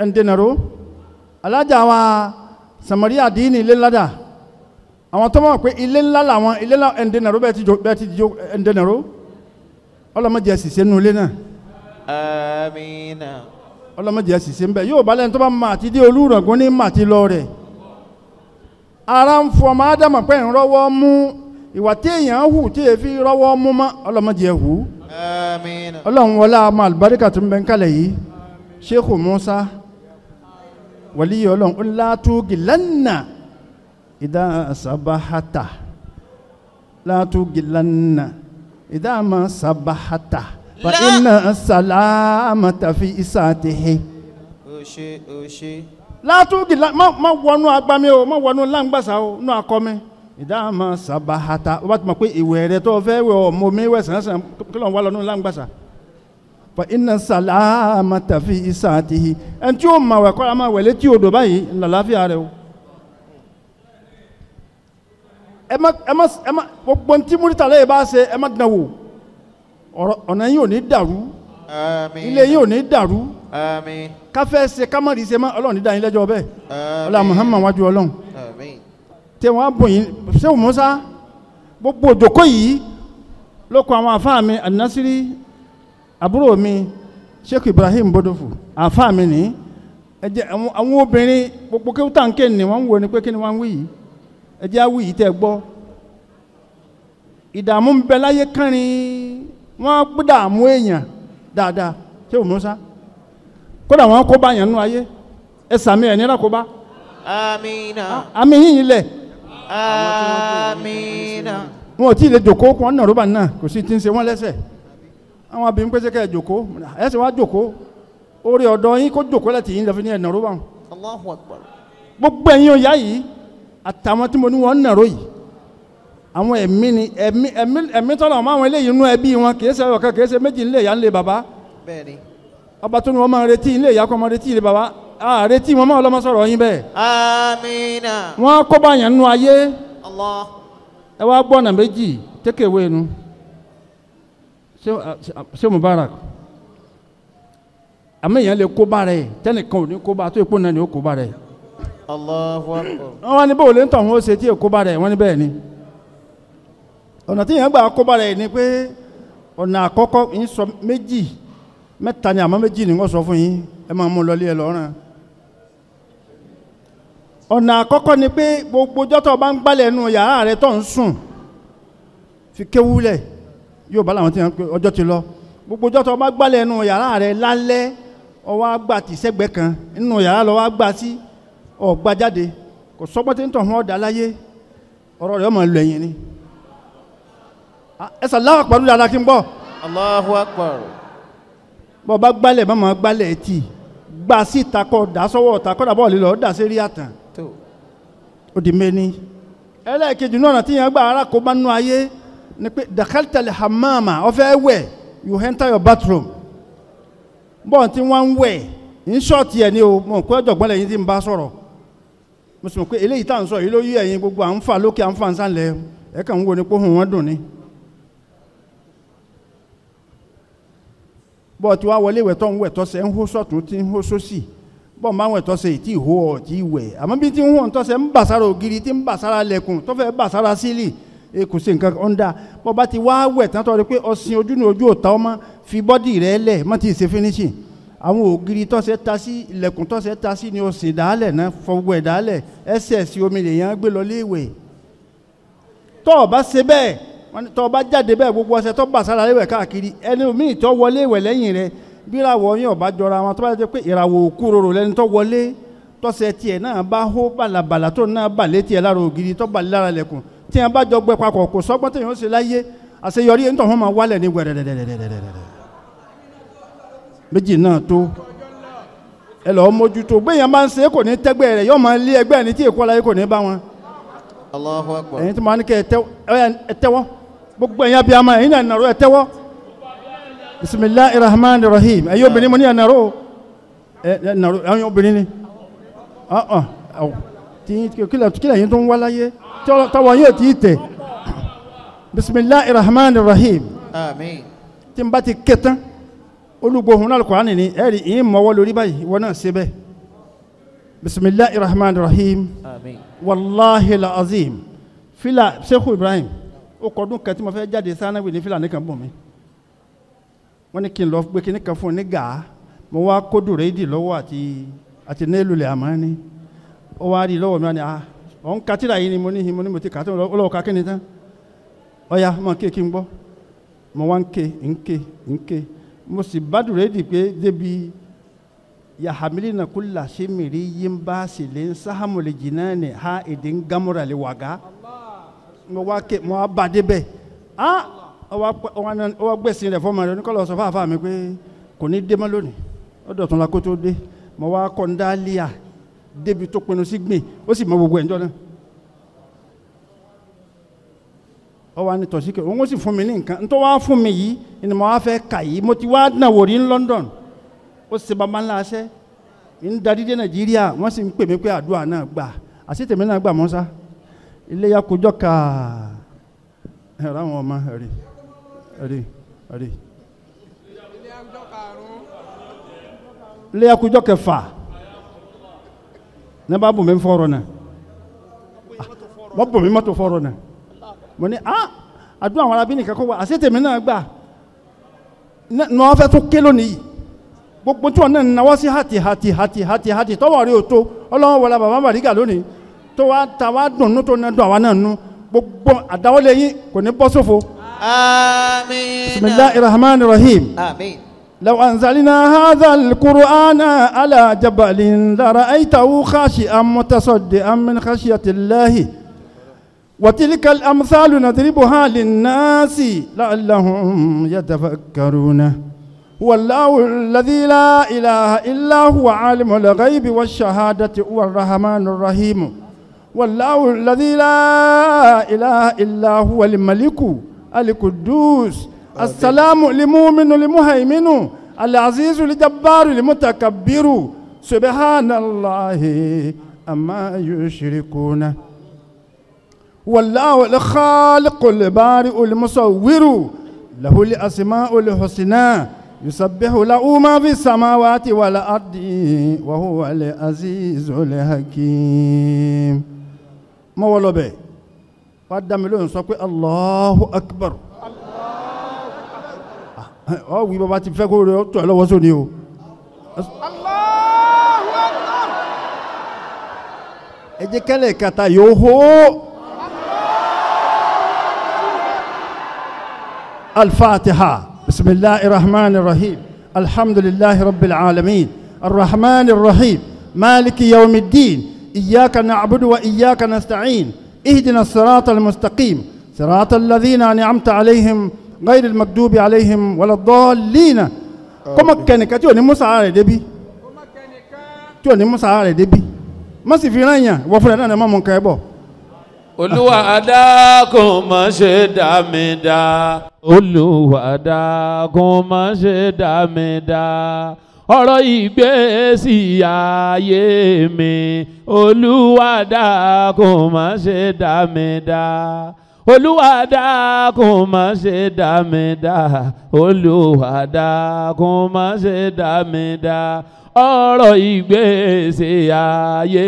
ẹndẹ̀nàró alájà wa samari àdínì líládà àwọn tó mọ̀ pé ilé ńlá làwọn ilé ńlá ẹndẹ̀nàró bẹ́ẹ̀ ti jò ẹndẹ̀nàró ọlọ́mọdé ẹ̀sìsẹ́ nínú ilé náà Amina ọlọ́mọdé ẹ̀sìsẹ́ ń bẹ̀ yóò bá lẹ́nu tó bá máa ti dé olúrọ̀gún ní máa ti lọ rẹ̀ ara ń fọ ọmọ ádámà pé ń rọ́wọ́ mú ìwà tí èèyàn hù tí èèyàn fi rọ́wọ́ mú mọ́ ọlọ́mọdé ẹ̀ hù Amina ọlọ́run wọlé àmọ́ àlùbáríkà tó ń bẹ ń kalẹ̀ yìí Sheikh Musa wàlíyé ọlọ́run látúgì lánà ìdá sabahata látúgì lánà إذا ما صبحت فإن السلامة في إساته Oṣé لا توجي ما wọnú agbami o má wọnú langbasa o nú akọmi إذا ما صبحت o bá ti mọ̀ pé ìwẹ̀ rẹ̀ tó fẹ́ wẹ̀ ọmọ mi wẹ̀ sàn kí lọ́n wà lọ́nú langbasa فإن السلامة في إساته ẹni tí ó ma wẹ̀ kọ́ra máa wẹ̀ létí odò báyìí ńlá rẹ̀ o ẹ má gbogbo ntí múrítà lẹ́yìn bá ṣe ẹ má dán wò ọ̀nà yìí ò ní dàrú Àmín ilé yìí ò ní dàrú Àmín káfẹ́ ṣe kámọ́rì ṣe má ọlọ́run ní dáyìn lẹ́jọ́ bẹ́ẹ̀ Àmín ọlá Muhammad wájú ọlọ́run Àmín tí wọ́n á bò yín ṣé Musa gbogbo òjòkó yìí ló kọ àwọn àfáà mi An-Nasiri àbúrò mi Sheikh Ibrahim Bodofu àfáà mi ní ẹ jẹ́ àwọn obìnrin gbogbo kí ó tàn ké ní wọ́n ń wo ni pé kí ni wọ́n ń wí yìí ẹ jẹ́ àwí yìí tẹ́ gbọ́ ìdààmú ń bẹ láyé kánrin wọ́n gbọ́dààmú èèyàn dáadáa ṣé o Musa kódà wọn kó bá yẹn nú ayé ẹ sàmì ẹ̀ nílá kó bá Amina. àmì yìnyín lẹ̀ Amina. wọn ò tí ì lè jòkó wọn nà rúbà náà kò sí ti ń ṣe wọn lẹ́sẹ̀ àwọn abìnrin pèsè kẹ́ ẹ̀ jòkó ẹ̀ sì wá jòkó orí ọ̀dọ́ yín kó jòkó láti yín lọ́fi ní ẹ̀ nà rúbà wọn. Allahu Akbar. gbogbo ẹ̀yin òyà yìí àtàwọn tí mo ní wọn nàró yìí àwọn ẹ̀mí ni ẹ̀mí tọ́lọ̀ ọmọ àwọn eléyìí inú ẹbí wọn kìí ṣe ọ̀kan kìí ṣe méjì nílé ìyá nílé bàbá Bẹ́ẹ̀ni. ọba tó ní wọn máa retí ilé ìyá kọ́ máa retí ilé bàbá retí wọn máa lọ́mọ sọ̀rọ̀ yín bẹ́ẹ̀ Amina. wọn kọ́ bá yẹn nú ayé Allah. ẹ wá gbọ́ ọ̀nà méjì tékèwé nu ṣé Mubarak àmì èèyàn lè kó bá rẹ̀ tẹ́nìkan ò ní kó bá tó ipò náà ni ó kó bá rẹ̀ Allahu Akbar. wọ́n ní bóòlù ń tọ̀ wọ́n ṣe tí èkó bá rẹ̀ wọ́n ní bẹ́ẹ̀ ni ọ̀nà tí yẹn gbà kó bá rẹ̀ ni pé ọ̀nà àkọ́kọ́ ń sọ méjì mẹ́ta ni àmọ́ méjì ni wọ́n sọ fún yín ẹ máa mú lọlé ẹ lọ́rùn ọ̀nà àkọ́kọ́ ni pé gbogbo jọ́tọ̀ bá ń gbálẹ̀ nù yàrá rẹ̀ tó ń sùn fi kéwúlẹ̀ yóò bá làwọn tí wọ́n pé ọjọ́ ti lọ gbogbo jọ́tọ̀ bá gbálẹ̀ nù yàrá rẹ̀ lálẹ́ ọwọ́ àgbà tì sẹ́gbẹ́ kan nínú yàrá lọ́wọ́ àgbà sí ọgbà jáde kò sọ́gbọ́n tí ń tọ̀ wọ́n dá láyé ọ̀rọ̀ rẹ̀ ọmọ ìlú ẹ̀yìn ni ẹsẹ̀ láwọ̀ pẹ̀lú dáadáa kí n gbọ́ Allahu Akbar. bọ́ bá gbálẹ̀ bá máa gbálẹ̀ tì gbà sí ìtakọ̀ dá sọ́wọ́ ìtakọ̀ dà bọ́ọ̀lì lọ dà sí rí àtàn Tó. ó di mẹ́ni ẹlẹ́ẹ̀kejì náà tí yẹn gbà ara kó bá nú ayé ni pé dakhaltal hammama ó fẹ́ wẹ̀ you enter your bathroom bọ́ọ̀ tí wọ́n ń wẹ̀ ń ṣọ́ọ̀tì ẹ̀ ní o mọ̀ pé ọ̀jọ̀gbọ́n lẹ́yìn tí ń bá sọ̀rọ̀ mo sì mọ̀ pé eléyìí tá à ń sọ yìí ló yí ẹ̀yin gbogbo à ń fà lókè à ń fà ń sàlẹ̀ ẹ̀ kàn ń wo ni pé ohun wọn dùn ni. bọ́ọ̀ tí wàá wọlé ìwẹ̀ tó ń wẹ̀ tọ́sẹ̀ ń hó sọ̀tún tí ń hó sósì bọ́ọ̀ máa ń wẹ̀ tọ́sẹ̀ ì tí ì hó ọ̀ tí ì wẹ̀ àmọ́ bí tí ń hó tọ́sẹ̀ ń bà sára ògiri tí ń bà sára lẹ̀kùn tó fẹ́ bà sára sílì kò sí nǹkan ọ̀ndà bọ́ọ̀ bá ti wá wẹ̀ tán tọ́ rí pé ọ̀sìn ojú ní ojú òta ọmọ fi bọ́dì rẹ̀ lẹ̀ mọ́ ti ṣe finishing àwọn ògiri tọ́sẹ̀ ta sí ilẹ̀kùn tọ́sẹ̀ ta sí ni ó sì dálẹ̀ náà fọwọ́ ẹ̀ dálẹ̀ ẹsẹ̀ sí omi lèèyàn gbé lọ léèwẹ̀ tọ́ ọ bá ṣe bẹ́ẹ̀ tọ́ ọ bá jáde bẹ́ẹ̀ gbogbo ọṣẹ tó bà sára léèwẹ̀ káàkiri ẹni míì tó wọlé ìwẹ̀ lẹ́yìn rẹ̀ bí ìràwọ̀ yín ọ̀bá jọra wọn tó bá jẹ́ pé ìràwọ̀ òkú rorò lẹ́ni tó wọlé tọ́sẹ̀ tiẹ̀ náà bá hó bàlàbàlà tó náà bà létí ẹ̀ lára ògiri tó bà lára lẹ̀kùn tí wọn bá jọ gbẹ papọ̀ kò sọ́gbọ́n tó yàn ó ṣe láyé àṣeyọrí ẹ̀ ń tọ̀ wọ́n máa wálẹ̀ ní gbẹ̀rẹ̀dẹ̀dẹ̀dẹ̀dẹ̀dẹ̀ méjì náà tó ẹ lọ́ọ́ mójútó gbẹ̀yàn bá ń ṣe é kò ní tẹ́gbẹ́ rẹ̀ yóò máa lé ẹgbẹ́ ẹni tí èkó aláyé kò ní bá wọn. Allahu Akbar. ẹ̀yin tó máa ní kẹ́ ẹ tẹ́wọ́ gbogbo ẹ̀yin abiyamọ ẹ̀yin náà nàró ẹ tẹ́wọ́ bisimilahi rahman rahim ẹ̀yin obìnrin mo ní ẹ̀ nàró ẹ̀ nàró ẹ̀yin obìnrin ni kílẹ̀ yín tó ń wá láyé tọwọ́ yóò tí ì tẹ̀ bisimilahi rahman rahim Àmín. tí n bá ti ké tán olùgbòhùn náà Al-Qur'ani ni ẹ̀rí ìyín mọ́wọ́ lórí báyìí wọ́n náà ṣe bẹ́ẹ̀ bisimilahi rahman rahim Àmín. wàláhi la-azim fila Sheikh Ibrahim ó kọ́dún kan tí mo fẹ́ jáde sanawi ní fila nìkan bọ̀ mí wọ́n ní kí n lọ gbé kí nìkan fún un ní gàá mo wá kó dùrẹ́ ìdì lọ́wọ́ àti nílùlẹ̀ àmọ́ ni ó wá rí lọ́wọ́ mi wá ní ọ̀hún katira yìí ni mo ní mo ti kàtó ọlọ́wọ́ ká kíni tán ọ̀ya mọ̀ ké kí n gbọ́ mo wá ń ké mo sì bá dùrẹ́ ìdì pé débi yahamilina kulla shimiri yin basilin sahamul jinani ha idin gamura li waga mo wá ké mo wá bá débẹ̀ ó wá gbẹ̀sìn rẹ̀ fọ́mọ rẹ̀ oníkọ́lọ́ sọ fáfá mi pé kò ní dé mọ́ lónìí ó dọ̀tún la kó tó dé mo wá kọ́ ń dá líà débi tó pinnu sí gbìn ó sì mọ gbogbo ẹ̀jọ́ náà ó wá ní tọ̀síkẹ́ òun ó sì fún mi ní nǹkan nítorí wá fún mi yìí ni mo wá fẹ́ kà yìí mo ti wá náwó rí ní London ó ṣe bàbá ńlá aṣẹ́ ń darí dé Nàìjíríà wọ́n sì ń pè mí pé àdúrà náà gbà àti tèmi náà gbà mọ́sá ilé ya kojọ́ ká ẹ̀rọ àwọn ọmọ ẹ̀rí ilé ya kojọ́ kẹfà ní bá bù mí fọ́rọ̀ náà wọ́n bù mí mọ́tò fọ́rọ̀ náà mo ní àdúrà àwọn arábìnrin kan kó wá àti tèmi náà gbà ní wọ́n fẹ́ tó ké lónìí gbogbo tí wọn náà náwó sí hati tọwọ́ rí o tó ọlọ́wọ́ wọlé bàbá Bàrígà lónìí tó wá ta wá dùn tó náà dùn àwa náà nú gbogbo àdáwọlé yín kò ní bọ́ sófo. Àmín. bisimilahi rahman rahim. Àmín. لو أنزلنا هذا القرآن على جبل لرأيته خاشعا متصدعا من خشية الله وتلك الأمثال نضربها للناس لعلهم يتفكرون هو الله الذي لا إله إلا هو عالم الغيب والشهادة هو الرحمن الرحيم والله الذي لا إله إلا هو الملك القدوس السلام المؤمن المهيمن العزيز الجبار المتكبر سبحان الله أما يشركون والله الخالق البارئ المصور له الأسماء الحسنى يسبح له ما في السماوات والأرض وهو العزيز الحكيم مولو به قدم لهم سوى الله أكبر وي بابا تفكروا تعالوا وصونيو الله أكبر اجي كله كتا يوهو الفاتحة بسم الله الرحمن الرحيم الحمد لله رب العالمين الرحمن الرحيم مالك يوم الدين إياك نعبد وإياك نستعين اهدنا الصراط المستقيم صراط الذين أنعمت عليهم غير المكذوب عليهم ولا الضالين كما كان كتوني موسى على دبي توني موسى على دبي ما سيفينانيا وفرنا ما منكبو Olúwa dákun má ṣe dá mi dá. Olúwa dákun má ṣe dá mi dá. Ọ̀rọ̀ ìgbésí ayé mi. Olúwa dákun má ṣe dá mi dá. Olúwa dákun má ṣe dá mi dá. Olúwa dákun má ṣe dá mi dá. Ọ̀rọ̀ ìgbésí ayé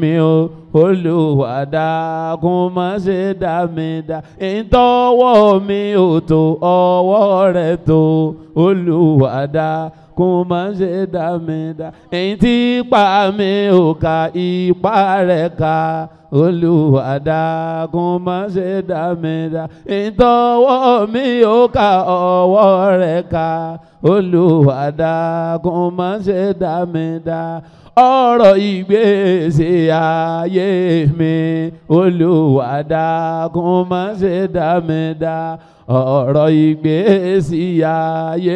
mi o. Olúwa dákun má ṣe dá mi dá. Ìtọ́wọ́ mi ò tó ọwọ́ rẹ̀ tó. Olúwa dákun má ṣe dá mi dá. Èyí tí ipá mi ò ká ipá rẹ̀ ká. Olúwa dákun má ṣe dá mi dá. Ìtọ́wọ́ mi ò ká ọwọ́ rẹ̀ ká. Olúwa dákun má ṣe dá mi dá. Ọ̀rọ̀ ìgbésí ayé mi. Olúwa dákun má ṣe dá mi dá. Ọ̀rọ̀ ìgbésí ayé